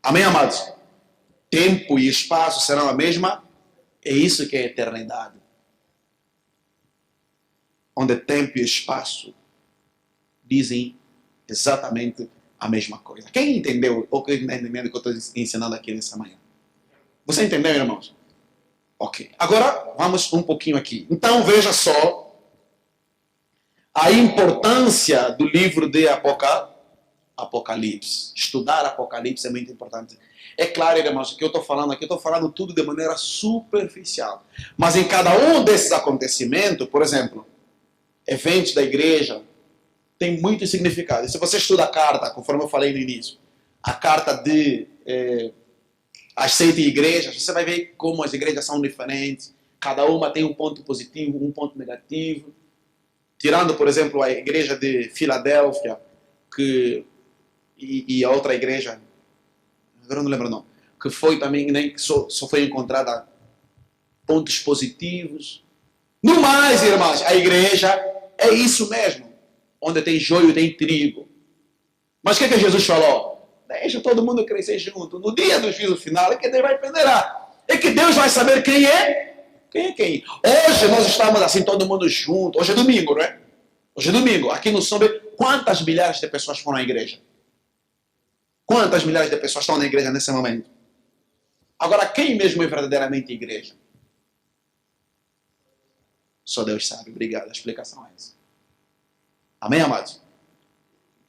Amém, amados? Tempo e espaço serão a mesma. É isso que é a eternidade. Onde tempo e espaço dizem exatamente a mesma coisa. Quem entendeu ou quem está entendendo o que eu estou ensinando aqui nessa manhã? Você entendeu, irmãos? Ok. Agora, vamos um pouquinho aqui. Então, veja só a importância do livro de Apocalipse. Estudar Apocalipse é muito importante. É claro, irmãos, que eu estou falando aqui, eu estou falando tudo de maneira superficial. Mas em cada um desses acontecimentos, por exemplo, eventos da igreja, tem muito significado. E se você estuda a carta, conforme eu falei no início, a carta de as 7 igrejas, você vai ver como as igrejas são diferentes. Cada uma tem um ponto positivo, um ponto negativo. Tirando, por exemplo, a igreja de Filadélfia, e a outra igreja, agora não lembro não, que foi também, nem que só foi encontrada pontos positivos. No mais, irmãos, a igreja é isso mesmo. Onde tem joio, tem trigo. Mas o que Jesus falou? Deixa todo mundo crescer junto. No dia do juízo final é que Deus vai peneirar. É que Deus vai saber quem é quem. Hoje nós estamos assim, todo mundo junto. Hoje é domingo, não é? Hoje é domingo. Aqui no São quantas milhares de pessoas foram à igreja? Quantas milhares de pessoas estão na igreja nesse momento? Agora, quem mesmo é verdadeiramente igreja? Só Deus sabe. Obrigado. A explicação é essa. Amém, amados?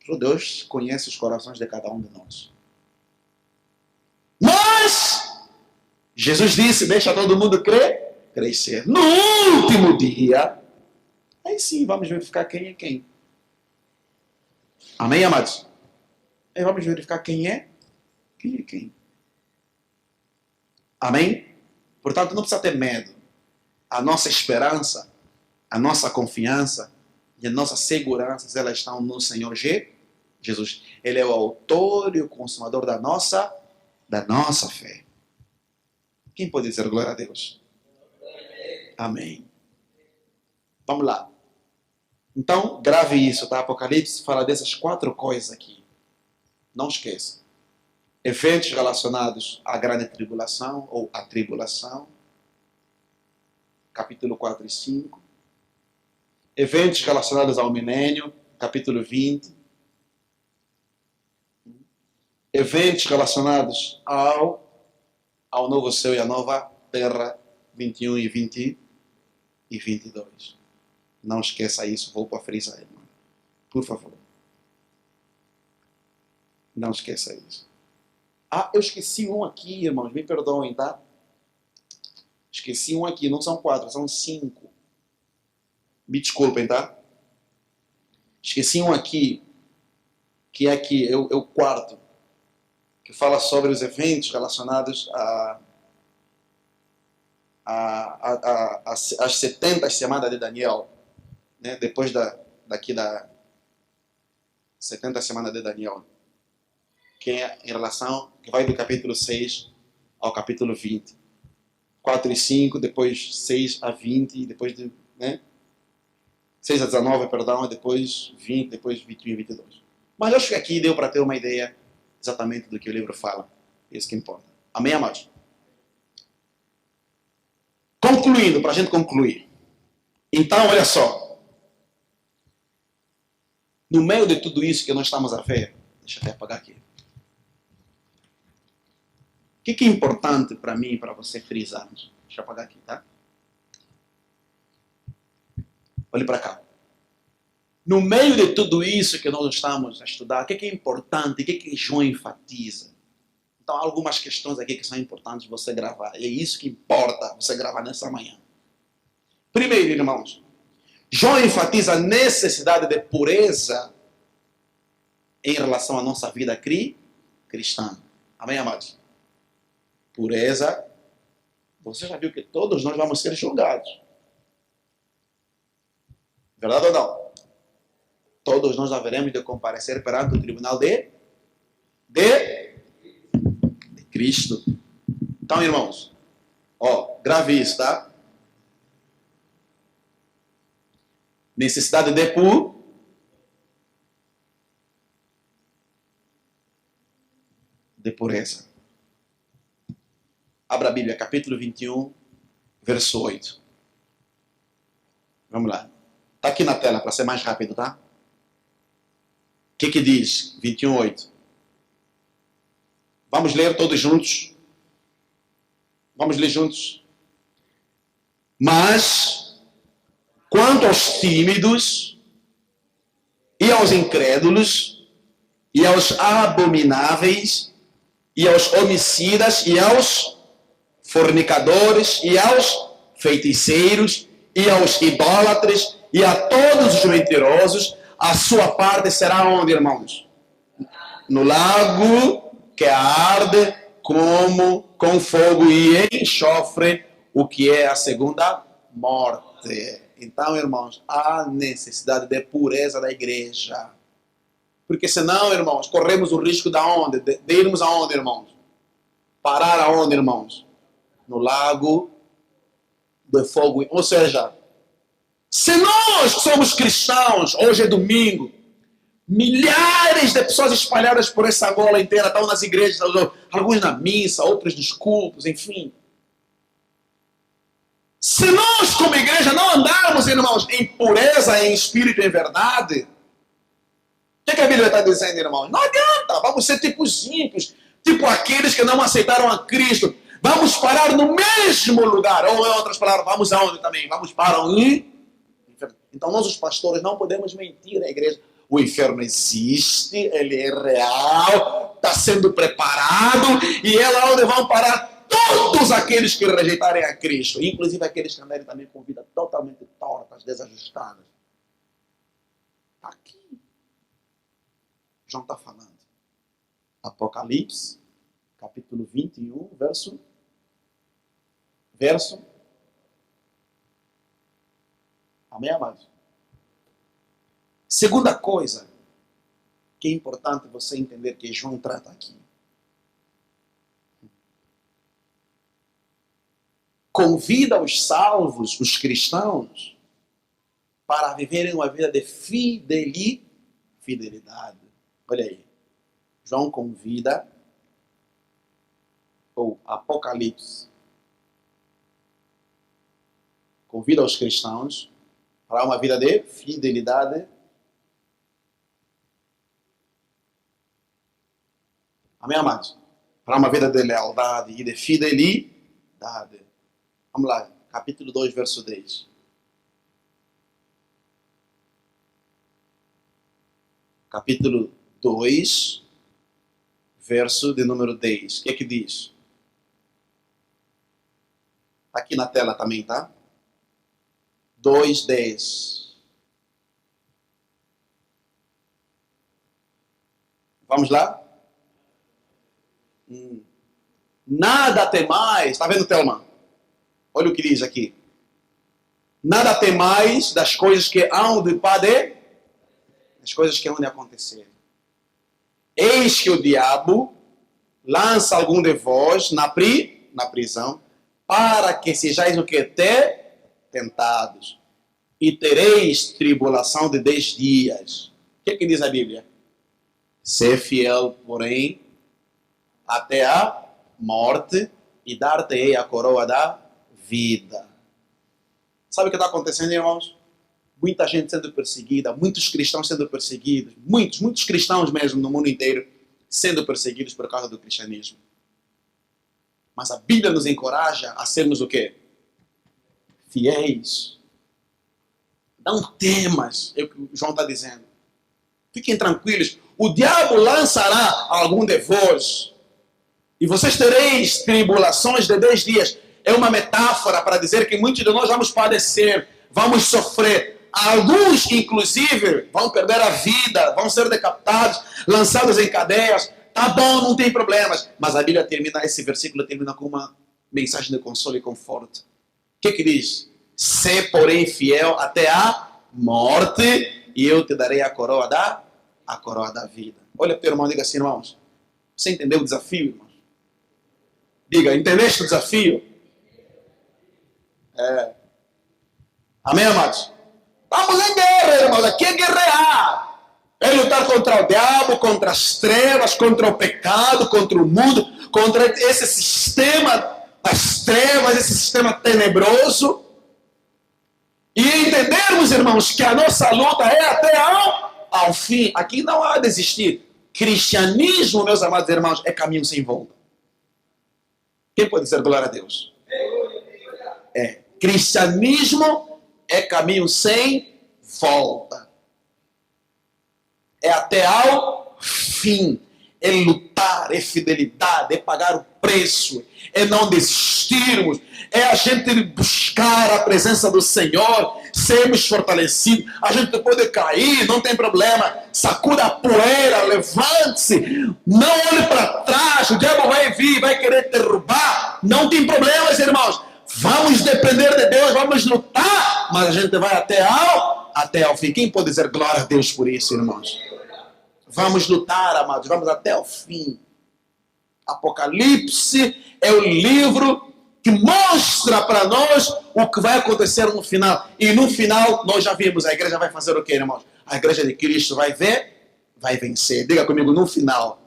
Só Deus conhece os corações de cada um de nós. Mas, Jesus disse, deixa todo mundo crescer. No último dia, aí sim, vamos verificar quem é quem. Amém, amados? Aí vamos verificar quem é quem. Amém? Portanto, não precisa ter medo. A nossa esperança, a nossa confiança e a nossa segurança, elas estão no Senhor Jesus. Ele é o autor e o consumador da nossa fé. Quem pode dizer glória a Deus? Amém. Vamos lá. Então, grave isso, tá? Apocalipse fala dessas 4 coisas aqui. Não esqueça. Eventos relacionados à grande tribulação ou à tribulação. Capítulo 4 e 5. Eventos relacionados ao milênio. Capítulo 20. Eventos relacionados ao novo céu e à nova terra. 21 e 22. Não esqueça isso, vou para frisar, irmão. Por favor. Não esqueça isso. Ah, eu esqueci um aqui, irmãos. Me perdoem, tá? Esqueci um aqui. Não são 4, são 5. Me desculpem, tá? Esqueci um aqui. Que é aqui, é o 4. Que fala sobre os eventos relacionados às 70 semanas de Daniel. Né? Depois da 70 semanas de Daniel. Que é em relação, que vai do capítulo 6 ao capítulo 20. 4 e 5, depois 6 a 20, depois de, né? 6 a 19, perdão, depois 20, depois 21 e 22. Mas eu acho que aqui deu para ter uma ideia exatamente do que o livro fala. É isso que importa. Amém, amados? Concluindo, para a gente concluir. Então, olha só. No meio de tudo isso que nós estamos a ver, deixa eu até apagar aqui. O que é importante para mim e para você frisarmos? Deixa eu apagar aqui, tá? Olhe para cá. No meio de tudo isso que nós estamos a estudar, o que é importante, o que João enfatiza? Então, há algumas questões aqui que são importantes você gravar. E é isso que importa você gravar nessa manhã. Primeiro, irmãos, João enfatiza a necessidade de pureza em relação à nossa vida cristã. Amém, amados? Pureza. Você já viu que todos nós vamos ser julgados. Verdade ou não? Todos nós haveremos de comparecer perante o tribunal de Cristo. Então, irmãos, grave isso, tá? Necessidade de pureza. Abra a Bíblia, capítulo 21, verso 8. Vamos lá. Está aqui na tela para ser mais rápido, tá? O que diz 21, 8? Vamos ler todos juntos. Vamos ler juntos. Mas, quanto aos tímidos, e aos incrédulos, e aos abomináveis, e aos homicidas, e aos fornicadores, e aos feiticeiros, e aos idólatras, e a todos os mentirosos, a sua parte será onde, irmãos? No lago que arde com fogo e enxofre, o que é a segunda morte. Então, irmãos, há necessidade de pureza da igreja. Porque senão, irmãos, corremos o risco de onde? De irmos aonde, irmãos? Parar aonde, irmãos? No lago de fogo. Ou seja, se nós somos cristãos, hoje é domingo, milhares de pessoas espalhadas por essa Angola inteira, estão nas igrejas, alguns na missa, outros nos cultos, enfim. Se nós, como igreja, não andarmos, irmãos, em pureza, em espírito e em verdade, o que a Bíblia está dizendo, irmãos? Não adianta, vamos ser tipos ímpios, tipo aqueles que não aceitaram a Cristo. Vamos parar no mesmo lugar. Ou, em outras palavras, vamos aonde também? Vamos para o inferno. Então, nós, os pastores, não podemos mentir à igreja. O inferno existe, ele é real, está sendo preparado, e é lá onde vão parar todos aqueles que rejeitarem a Cristo, inclusive aqueles que andarem também com vida totalmente tortas, desajustadas. Está aqui. João está falando. Apocalipse, capítulo 21, verso. Amém, amados? Segunda coisa que é importante você entender que João trata aqui. Convida os salvos, os cristãos, para viverem uma vida de fidelidade. Olha aí. João convida, ou Apocalipse, convida os cristãos para uma vida de fidelidade. Amém, amados? Para uma vida de lealdade e de fidelidade. Vamos lá, capítulo 2, verso 10. Capítulo 2, verso de número 10. O que é que diz? Está aqui na tela também, tá? 2:10. Vamos lá? Nada temais. Está vendo, Thelma? Olha o que diz aqui. Nada temais das coisas que hão de padecer, das coisas que hão de acontecer. Eis que o diabo lança algum de vós na prisão, para que sejais o que? Tentados. E tereis tribulação de 10 dias. O que diz a Bíblia? Ser fiel, porém, até a morte, e dar-te-ei a coroa da vida. Sabe o que está acontecendo, irmãos? Muita gente sendo perseguida, muitos cristãos sendo perseguidos, muitos cristãos mesmo no mundo inteiro sendo perseguidos por causa do cristianismo. Mas a Bíblia nos encoraja a sermos o quê? Fiéis. Não temas, é o que João está dizendo. Fiquem tranquilos. O diabo lançará algum de vós, e vocês tereis tribulações de 10 dias. é uma metáfora para dizer que muitos de nós vamos padecer, vamos sofrer. Alguns, inclusive, vão perder a vida, vão ser decapitados, lançados em cadeias. Tá bom, não tem problemas. Mas a Bíblia termina, esse versículo termina com uma mensagem de consolo e conforto. O que diz? Sê, porém, fiel até a morte, e eu te darei a coroa da vida. Olha para o irmão e diga assim, irmãos, você entendeu o desafio, irmãos? Diga, entendeste o desafio? Amém, amados? Estamos em guerra, irmãos. Aqui é guerrear. É lutar contra o diabo, contra as trevas, contra o pecado, contra o mundo, contra esse sistema das trevas, esse sistema tenebroso. E entendermos, irmãos, que a nossa luta é até ao fim. Aqui não há desistir. Cristianismo, meus amados irmãos, é caminho sem volta. Quem pode dizer glória a Deus? Cristianismo é caminho sem volta. É até ao fim. É lutar, é fidelidade, é pagar o preço, é não desistirmos, é a gente buscar a presença do Senhor, sermos fortalecidos. A gente pode cair, não tem problema, sacuda a poeira, levante-se, não olhe para trás, o diabo vai vir, vai querer derrubar, não tem problemas, irmãos. Vamos depender de Deus, vamos lutar, mas a gente vai até ao fim. Quem pode dizer glória a Deus por isso, irmãos? Vamos lutar, amados, vamos até o fim. Apocalipse é o livro que mostra para nós o que vai acontecer no final. E no final, nós já vimos, a igreja vai fazer o quê, irmãos? A igreja de Cristo vai vencer. Diga comigo, no final.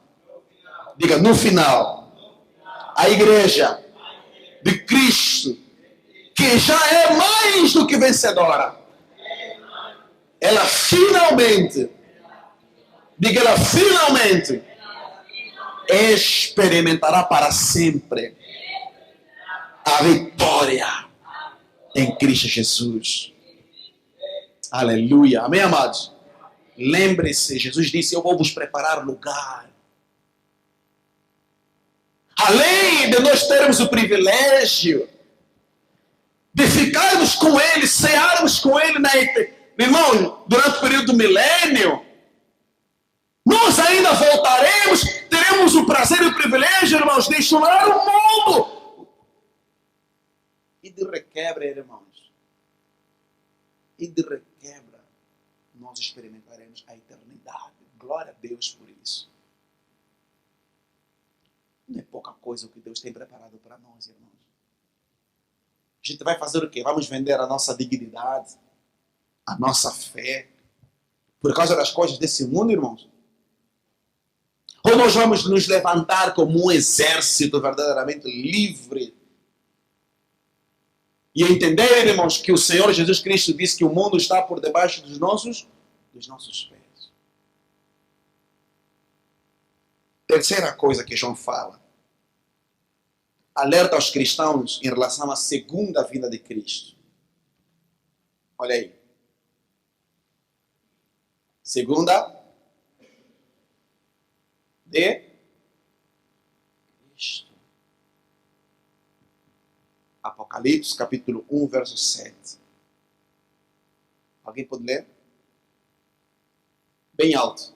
Diga, no final. A igreja de Cristo, que já é mais do que vencedora, ela finalmente, diga, ela finalmente experimentará para sempre a vitória em Cristo Jesus. Aleluia. Amém, amados? Lembre-se, Jesus disse, eu vou vos preparar lugar. Além de nós termos o privilégio de ficarmos com Ele, cearmos com Ele irmão, durante o período do milênio, nós ainda voltaremos, teremos o prazer e o privilégio, irmãos, de enxugar o mundo. E de requebra, irmãos, nós experimentaremos a eternidade. Glória a Deus por isso. Não é pouca coisa o que Deus tem preparado para nós, irmãos. A gente vai fazer o quê? Vamos vender a nossa dignidade, a nossa fé, por causa das coisas desse mundo, irmãos? Ou nós vamos nos levantar como um exército verdadeiramente livre e entender, irmãos, que o Senhor Jesus Cristo disse que o mundo está por debaixo dos nossos pés. Terceira coisa que João fala. Alerta aos cristãos em relação à segunda vinda de Cristo. Olha aí. Segunda de Cristo. Apocalipse, capítulo 1, verso 7. Alguém pode ler? Bem alto.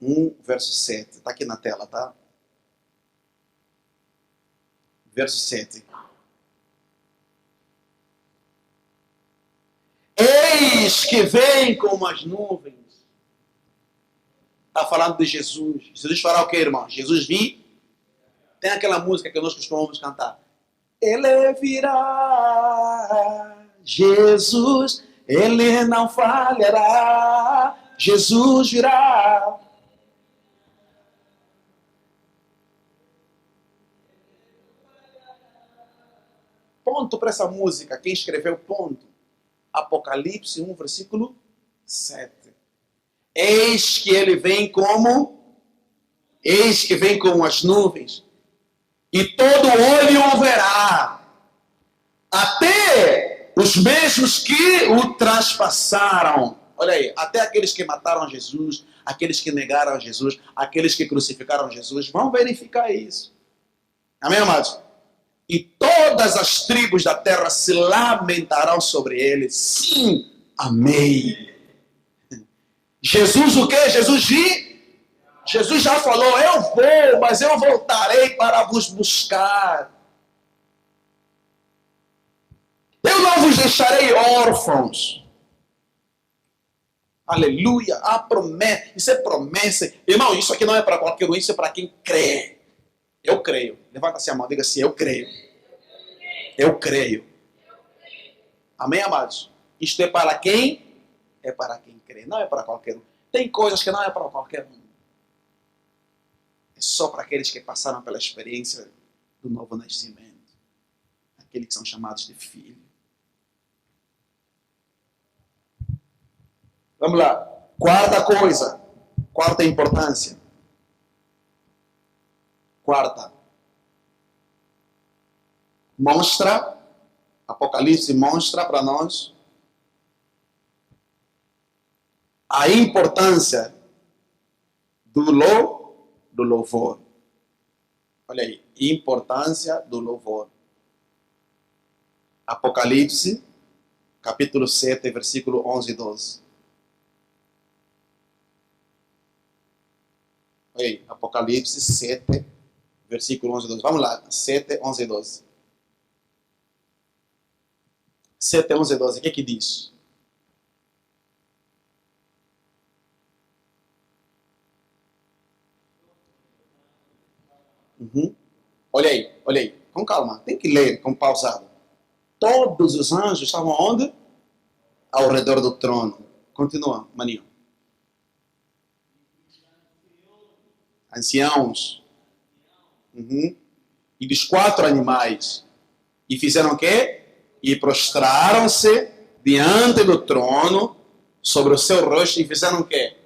1, verso 7. Está aqui na tela, tá? Verso 7. Eis que vem como as nuvens. Está falando de Jesus. Jesus fará o que, irmão? Jesus vir. Tem aquela música que nós costumamos cantar. Ele virá. Jesus, ele não falhará. Jesus virá. Ponto para essa música. Quem escreveu ponto? Apocalipse 1, versículo 7. Eis que ele vem como as nuvens, e todo olho o verá, até os mesmos que o traspassaram. Olha aí, até aqueles que mataram Jesus, aqueles que negaram Jesus, aqueles que crucificaram Jesus, vão verificar isso. Amém, amados? E todas as tribos da terra se lamentarão sobre ele. Sim, amém. Jesus o quê? Jesus já falou, eu vou, mas eu voltarei para vos buscar. Eu não vos deixarei órfãos. Aleluia. A promessa, isso é promessa. Irmão, isso aqui não é para qualquer um, isso é para quem crê. Eu creio. Levanta-se a mão, diga assim, eu creio. Eu creio. Amém, amados? Isto é para quem? É para quem crê, não é para qualquer um. Tem coisas que não é para qualquer um. É só para aqueles que passaram pela experiência do novo nascimento. Aqueles que são chamados de filho. Vamos lá. Quarta coisa. Quarta importância. Quarta. Mostra, Apocalipse mostra para nós a importância do louvor. Olha aí, importância do louvor. Apocalipse, capítulo 7, versículo 11 e 12. Olha aí, Apocalipse 7, versículo 11 e 12. Vamos lá, 7, 11 e 12. 7, 11 e 12, o que é que diz? Olha aí, com calma, tem que ler com pausado. Todos os anjos estavam onde? Ao redor do trono. Continua, maninho. Anciãos. E dos 4 animais. E fizeram o quê? E prostraram-se diante do trono, sobre o seu rosto, e fizeram o quê?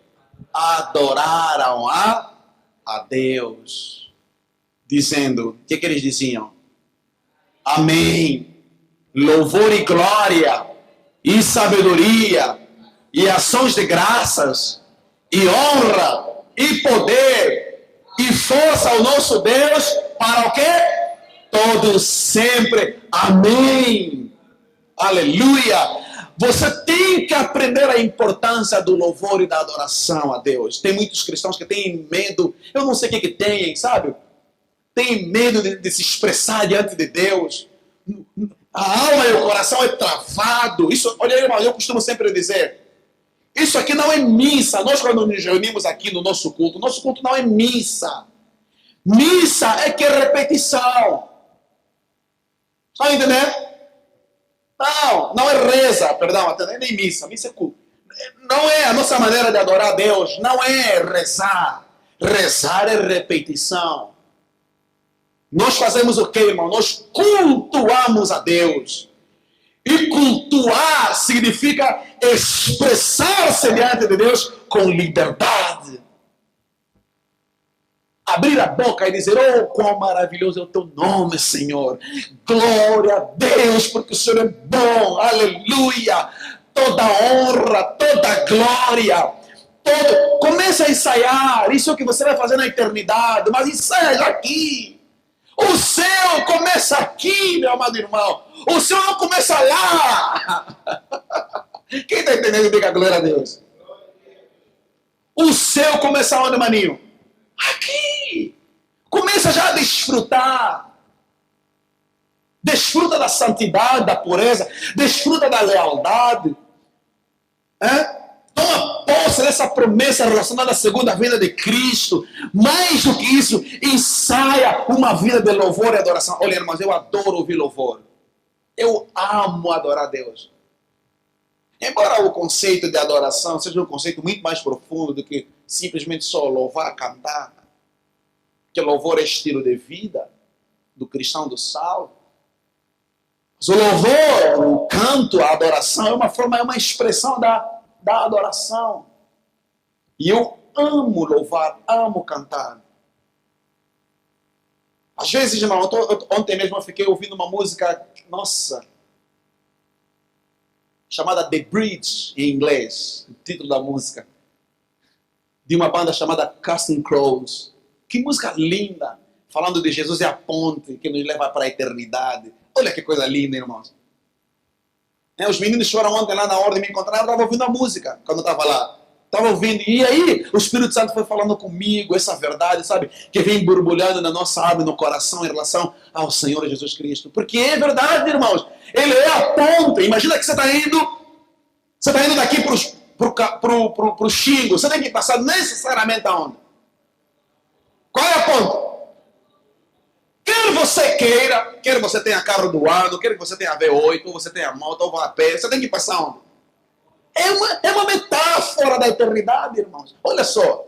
Adoraram a Deus. Dizendo, o que eles diziam? Amém. Louvor e glória, e sabedoria, e ações de graças, e honra, e poder, e força ao nosso Deus, para o quê? Todos sempre. Amém. Aleluia. Você tem que aprender a importância do louvor e da adoração a Deus. Tem muitos cristãos que têm medo, eu não sei o que têm, sabe? Tem medo de se expressar diante de Deus. A alma e o coração é travado. Isso, olha aí, irmão, eu costumo sempre dizer, isso aqui não é missa. Nós, quando nos reunimos aqui no nosso culto não é missa. Missa é que é repetição. Está entendendo? Não é reza, perdão, nem missa. Missa é culto. Não é a nossa maneira de adorar a Deus. Não é rezar. Rezar é repetição. Nós fazemos o que, irmão? Nós cultuamos a Deus. E cultuar significa expressar-se diante de Deus com liberdade. Abrir a boca e dizer, oh, quão maravilhoso é o teu nome, Senhor. Glória a Deus, porque o Senhor é bom. Aleluia. Toda honra, toda glória. Começa a ensaiar. Isso é o que você vai fazer na eternidade. Mas ensaia já aqui. O céu começa aqui, meu amado irmão. O céu não começa lá. Quem está entendendo? Diga glória a Deus. O céu começa onde, maninho? Aqui. Começa já a desfrutar. Desfruta da santidade, da pureza. Desfruta da lealdade. Toma posse dessa promessa relacionada à segunda vinda de Cristo. Mais do que isso, ensaia uma vida de louvor e adoração. Olha, irmãos, eu adoro ouvir louvor. Eu amo adorar a Deus. Embora o conceito de adoração seja um conceito muito mais profundo do que simplesmente só louvar, cantar. Que louvor é estilo de vida do cristão do salvo. Mas o louvor, o canto, a adoração é uma expressão da adoração. E eu amo louvar, amo cantar. Às vezes, irmão, ontem mesmo eu fiquei ouvindo uma música, nossa, chamada The Bridge, em inglês, o título da música, de uma banda chamada Casting Crows. Que música linda! falando de Jesus é a ponte que nos leva para a eternidade. Olha que coisa linda, irmãos. Os meninos foram ontem lá na hora de me encontrar, eu estava ouvindo a música quando eu estava lá. Estava ouvindo, e aí o Espírito Santo foi falando comigo, essa verdade, sabe, que vem borbulhando na nossa alma e no coração em relação ao Senhor Jesus Cristo. Porque é verdade, irmãos, Ele é a ponte. Imagina que você está indo daqui para o Xingo, você tem que passar necessariamente aonde? Qual é a ponte? Quer você queira, quer você tenha carro do ano, quer que você tenha V8, ou você tenha moto, ou vá a pé, você tem que passar onde? É uma metáfora da eternidade, irmãos. Olha só.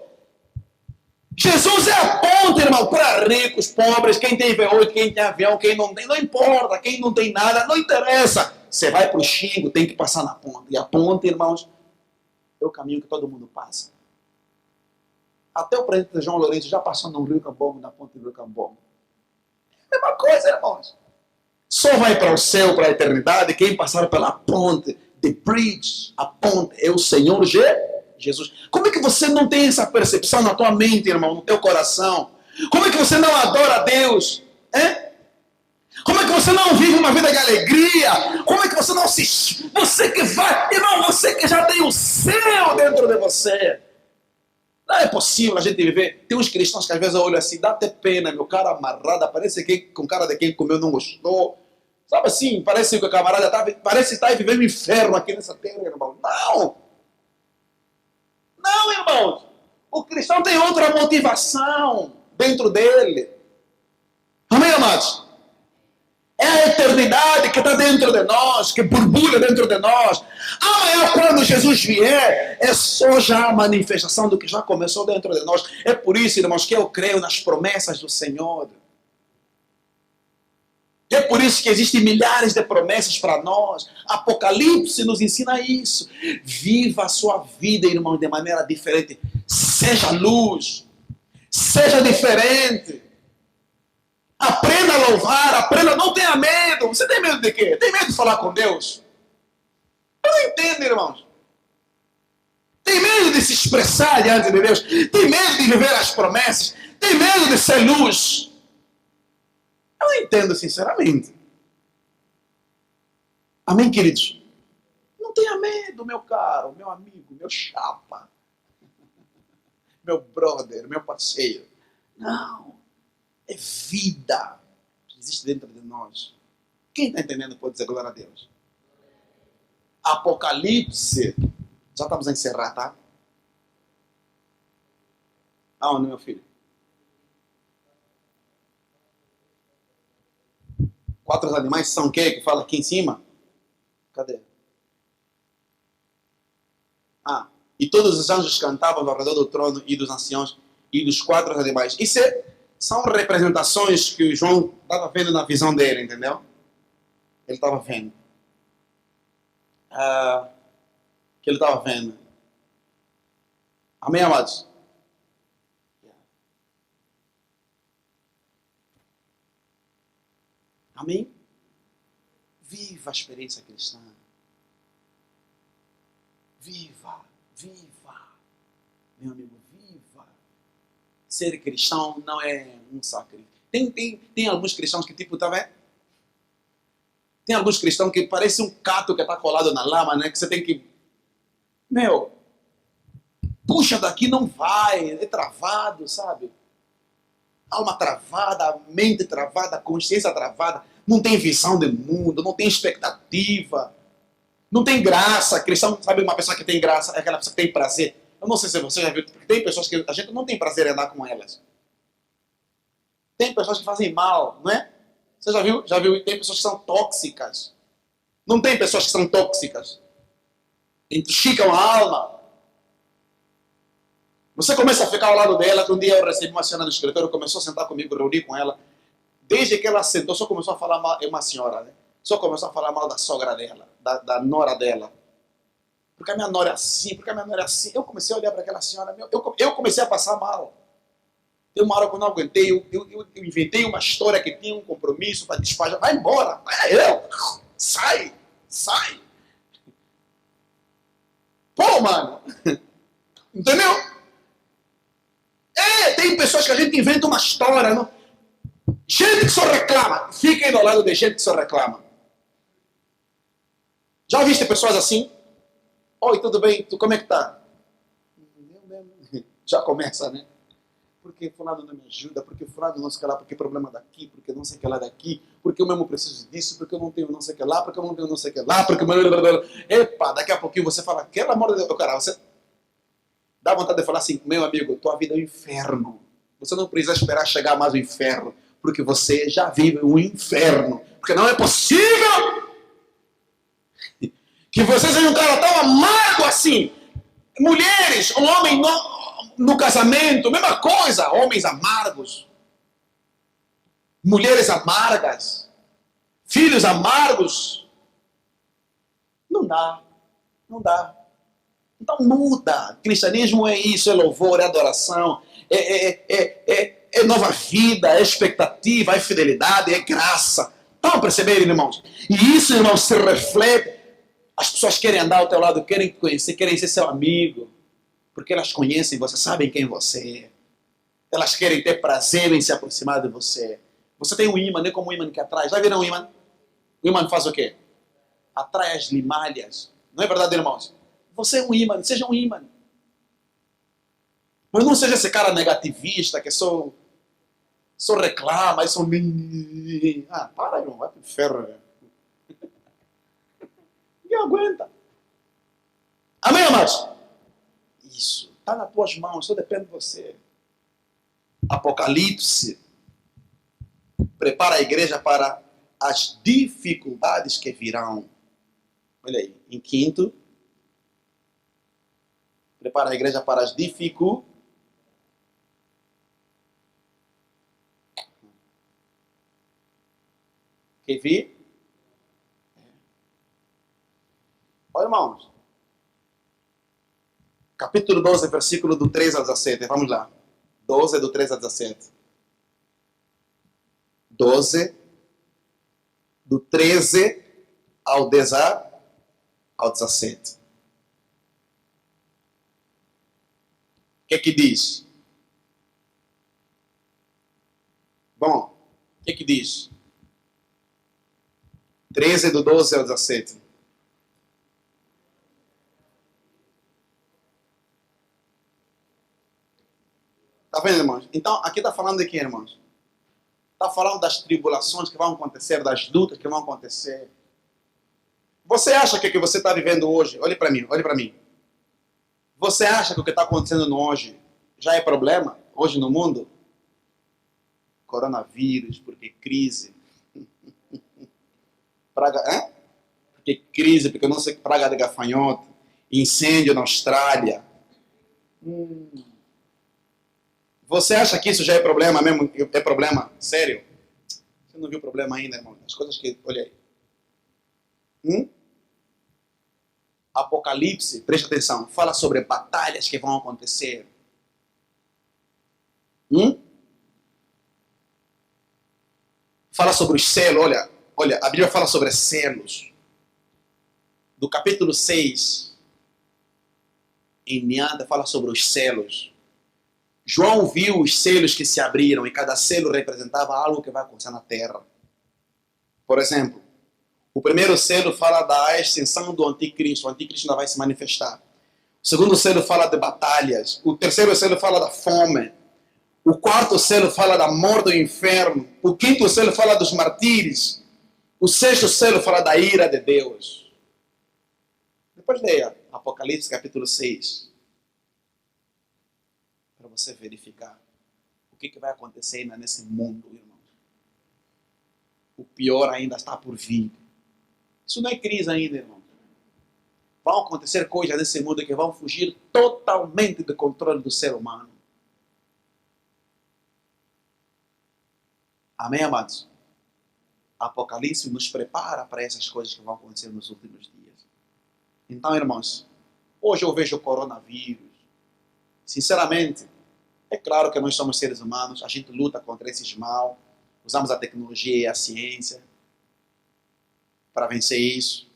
Jesus é a ponte, irmão, para ricos, pobres, quem tem V8, quem tem avião, quem não tem, não importa, quem não tem nada, não interessa. Você vai para o Xingo, tem que passar na ponte. E a ponte, irmãos, é o caminho que todo mundo passa. Até o presidente João Lourenço já passou no Rio Cambombo, na ponte do Rio Cambombo. É a mesma coisa, irmãos. Só vai para o céu, para a eternidade, quem passar pela ponte. The bridge, a ponte, é o Senhor Jesus. Como é que você não tem essa percepção na tua mente, irmão, no teu coração? Como é que você não adora a Deus? Como é que você não vive uma vida de alegria? Como é que você não se... Você que vai, irmão, você que já tem o céu dentro de você. Não é possível a gente viver. Tem uns cristãos que às vezes eu olho assim, dá até pena, meu cara amarrado, parece que com cara de quem comeu não gostou. Sabe assim, parece que o camarada parece estar vivendo um inferno aqui nessa terra, irmão. Não! Não, irmãos! O cristão tem outra motivação dentro dele. Amém, amados? É a eternidade que está dentro de nós, que borbulha dentro de nós. Amanhã, quando Jesus vier, é só já a manifestação do que já começou dentro de nós. É por isso, irmãos, que eu creio nas promessas do Senhor. É por isso que existem milhares de promessas para nós. Apocalipse nos ensina isso. Viva a sua vida, irmão, de maneira diferente. Seja luz. Seja diferente. Aprenda a louvar. Aprenda. Não tenha medo. Você tem medo de quê? Tem medo de falar com Deus? Eu não entendo, irmãos. Tem medo de se expressar diante de Deus? Tem medo de viver as promessas? Tem medo de ser luz? Eu não entendo, sinceramente. Amém, queridos? Não tenha medo, meu caro, meu amigo, meu chapa, meu brother, meu parceiro. Não. É vida que existe dentro de nós. Quem está entendendo pode dizer glória a Deus. Apocalipse. Já estamos a encerrar, tá? Aonde, meu filho? 4 animais são o quê? Que fala aqui em cima? Cadê? E todos os anjos cantavam ao redor do trono e dos anciãos e dos 4 animais. Isso são representações que o João estava vendo na visão dele, entendeu? Ele estava vendo. Que ele estava vendo. Amém, amados? Amém? Viva a experiência cristã. Viva, viva. Meu amigo, viva. Ser cristão não é um sacrifício. Tem alguns cristãos que tipo, tá vendo? Tem alguns cristãos que parece um cato que está colado na lama, né? Que você tem que... puxa daqui, não vai. É travado, sabe? Alma travada, mente travada, consciência travada, não tem visão do mundo, não tem expectativa, não tem graça. Cristão, sabe, uma pessoa que tem graça é aquela pessoa que tem prazer. Eu não sei se você já viu, porque tem pessoas que a gente não tem prazer em andar com elas. Tem pessoas que fazem mal, não é? Você já viu? Já viu? Tem pessoas que são tóxicas. Não tem pessoas que são tóxicas. Intoxicam a alma. Você começa a ficar ao lado dela, que um dia eu recebi uma senhora no escritório, começou a sentar comigo, reuni com ela. Desde que ela sentou, só começou a falar mal, é uma senhora, né? Só começou a falar mal da sogra dela, da nora dela. Porque a minha nora é assim, porque a minha nora é assim. Eu comecei a olhar para aquela senhora, eu comecei a passar mal. Tem uma hora que eu não aguentei, eu inventei uma história que tinha um compromisso para desfazer. Vai embora, sai. Pô, mano. Entendeu? Tem pessoas que a gente inventa uma história, não? Gente que só reclama. Fiquem do lado de gente que só reclama. Já viste pessoas assim? Oi, tudo bem? Como é que tá? Já começa, né? Porque fulano não me ajuda, porque fulano não sei o que lá, porque problema daqui, porque não sei o que lá daqui, porque eu mesmo preciso disso, porque eu não tenho não sei o que lá, porque eu não tenho não sei o que lá, porque... Epa, daqui a pouquinho você fala, pelo amor de Deus, cara, você dá vontade de falar assim, meu amigo, tua vida é um inferno. Você não precisa esperar chegar mais ao inferno, porque você já vive um inferno. Porque não é possível que você seja um cara tão amargo assim. Mulheres, um homem no casamento, mesma coisa, homens amargos, mulheres amargas, filhos amargos. Não dá, não dá. Então muda. Cristianismo é isso, é louvor, é adoração, é nova vida, é expectativa, é fidelidade, é graça. Estão a perceber, irmãos? E isso, irmãos, se reflete. As pessoas querem andar ao teu lado, querem te conhecer, querem ser seu amigo. Porque elas conhecem você, sabem quem você é. Elas querem ter prazer em se aproximar de você. Você tem um imã, não é como um imã que atrai. Já viram um imã? O imã faz o quê? Atrai as limalhas. Não é verdade, irmãos? Você é um imã, seja um imã. Mas não seja esse cara negativista que só reclama, só... Ah, para, irmão, vai pro ferro. Ninguém aguenta. Amém, amados? Isso. Está nas tuas mãos, só depende de você. Apocalipse prepara a igreja para as dificuldades que virão. Olha aí, em quinto, prepara a igreja para as dificuldades. Quer ver? Olha, irmãos. Capítulo 12, versículo do 3 a 17. Vamos lá. 12, do 3 a 17. 12, do 13 ao 17. O que diz? Bom, o que diz? 13 do 12 ao 17. Tá vendo, irmãos? Então, aqui está falando de quem, irmãos? Está falando das tribulações que vão acontecer, das lutas que vão acontecer. Você acha que o que você está vivendo hoje, olhe para mim, olhe para mim. Você acha que o que está acontecendo hoje já é problema, hoje no mundo? Coronavírus, porque crise. Praga, porque crise, porque não sei, praga de gafanhoto. Incêndio na Austrália. Você acha que isso já é problema mesmo? É problema sério? Você não viu problema ainda, irmão? As coisas que... Olha aí. Apocalipse, preste atenção, fala sobre batalhas que vão acontecer. Fala sobre os selos, olha, a Bíblia fala sobre selos. Do capítulo 6 em diante fala sobre os selos. João viu os selos que se abriram e cada selo representava algo que vai acontecer na terra. Por exemplo, o primeiro selo fala da ascensão do anticristo. O anticristo ainda vai se manifestar. O segundo selo fala de batalhas. O terceiro selo fala da fome. O quarto selo fala da morte do inferno. O quinto selo fala dos martírios. O sexto selo fala da ira de Deus. Depois leia Apocalipse capítulo 6. Para você verificar o que vai acontecer ainda nesse mundo, irmãos. O pior ainda está por vir. Isso não é crise ainda, irmão. Vão acontecer coisas nesse mundo que vão fugir totalmente do controle do ser humano. Amém, amados? Apocalipse nos prepara para essas coisas que vão acontecer nos últimos dias. Então, irmãos, hoje eu vejo o coronavírus. Sinceramente, é claro que nós somos seres humanos, a gente luta contra esses mal, usamos a tecnologia e a ciência para vencer isso.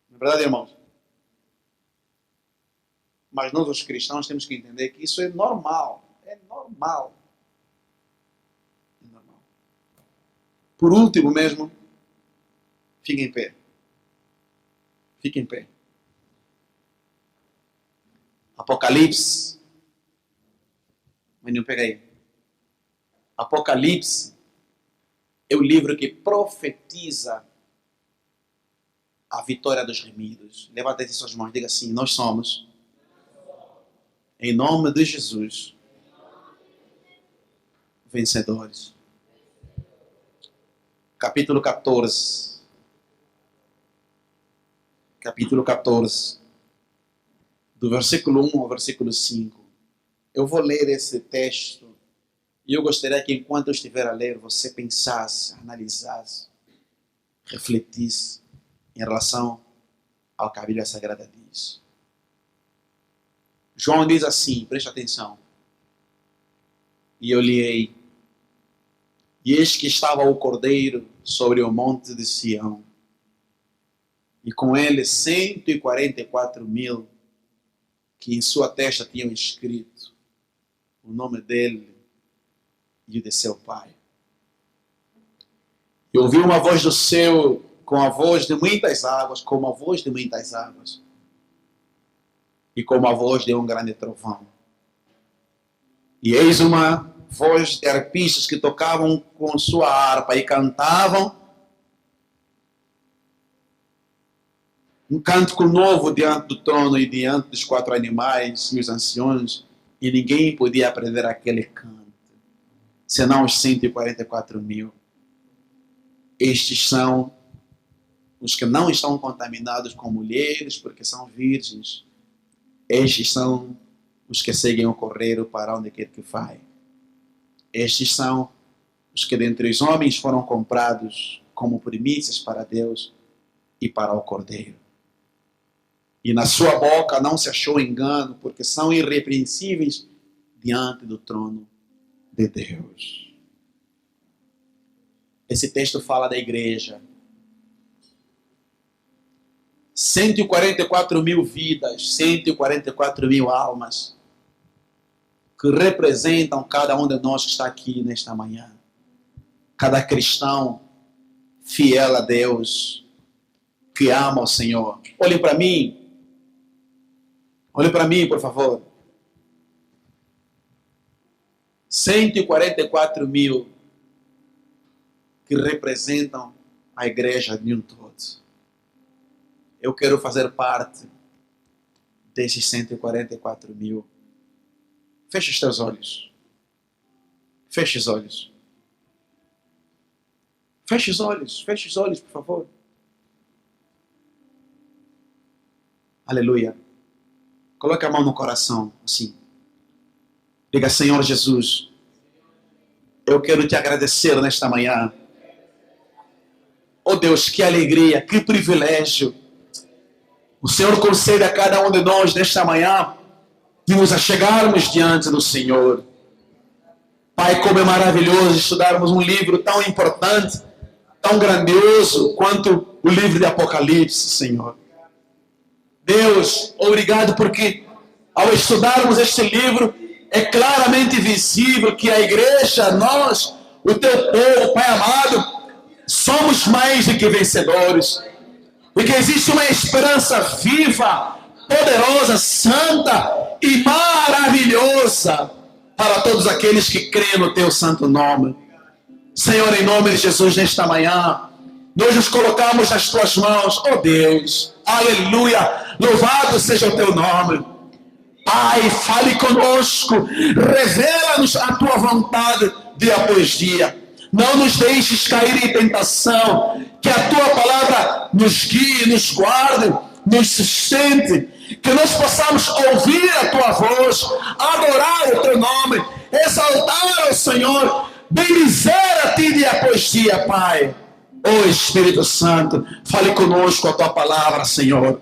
Não é verdade, irmãos? Mas nós, os cristãos, temos que entender que isso é normal. É normal. É normal. Por último mesmo, fique em pé. Fique em pé. Apocalipse. Menino, pega aí. Apocalipse é o livro que profetiza a vitória dos remidos. Levanta as suas mãos e diga assim: nós somos, em nome de Jesus, vencedores. Capítulo 14. Capítulo 14. Do versículo 1 ao versículo 5. Eu vou ler esse texto e eu gostaria que, enquanto eu estiver a ler, você pensasse, analisasse, refletisse em relação ao que a Bíblia Sagrada diz. João diz assim, preste atenção. E eu olhei, e eis que estava o Cordeiro sobre o monte de Sião, e com ele 144.000 que em sua testa tinham escrito o nome dele e o de seu pai. E ouvi uma voz do céu com a voz de muitas águas, como a voz de muitas águas, e como a voz de um grande trovão. E eis uma voz de arpistas que tocavam com sua harpa e cantavam um cântico novo diante do trono e diante dos 4 animais e os anciões, e ninguém podia aprender aquele canto, senão os 144.000. Estes são os que não estão contaminados com mulheres, porque são virgens. Estes são os que seguem o Cordeiro para onde quer que vai. Estes são os que dentre os homens foram comprados como primícias para Deus e para o Cordeiro. E na sua boca não se achou engano, porque são irrepreensíveis diante do trono de Deus. Esse texto fala da igreja. 144.000 vidas, 144.000 almas, que representam cada um de nós que está aqui nesta manhã. Cada cristão fiel a Deus, que ama o Senhor. Olhe para mim. Olhe para mim, por favor. 144.000 que representam a igreja de um todo. Eu quero fazer parte desses 144.000. Feche os teus olhos. Feche os olhos. Feche os olhos. Feche os olhos, por favor. Aleluia. Coloque a mão no coração, assim. Diga: Senhor Jesus, eu quero te agradecer nesta manhã. Oh Deus, que alegria, que privilégio. O Senhor concede a cada um de nós nesta manhã de nos achegarmos diante do Senhor. Pai, como é maravilhoso estudarmos um livro tão importante, tão grandioso quanto o livro de Apocalipse, Senhor. Deus, obrigado porque ao estudarmos este livro é claramente visível que a igreja, nós, o teu povo, Pai amado, somos mais do que vencedores. E que existe uma esperança viva, poderosa, santa e maravilhosa para todos aqueles que creem no teu santo nome. Senhor, em nome de Jesus, nesta manhã, nós nos colocamos nas tuas mãos, oh Deus, aleluia, louvado seja o teu nome. Pai, fale conosco, revela-nos a tua vontade dia após dia. Não nos deixes cair em tentação, que a tua palavra nos guie, nos guarde, nos sustente, que nós possamos ouvir a tua voz, adorar o teu nome, exaltar o Senhor, bendizer a ti dia após dia, Pai. Ó Espírito Santo, fale conosco a tua palavra, Senhor.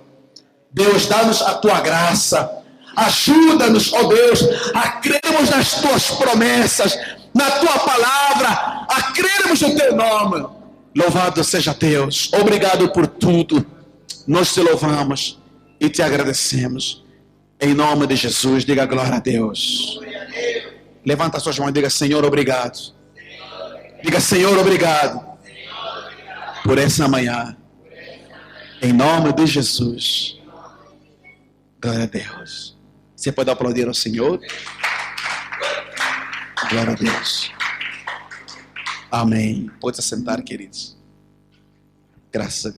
Deus, dá-nos a tua graça. Ajuda-nos, ó Deus, a crermos nas tuas promessas, na tua palavra, a crermos no teu nome. Louvado seja Deus. Obrigado por tudo. Nós te louvamos e te agradecemos. Em nome de Jesus, diga glória a Deus. Levanta as suas mãos e diga: Senhor, obrigado. Diga: Senhor, obrigado. por essa manhã. Em nome de Jesus. Glória a Deus. Você pode aplaudir ao Senhor? Glória a Deus. Amém. Pode se sentar, queridos. Graças a Deus.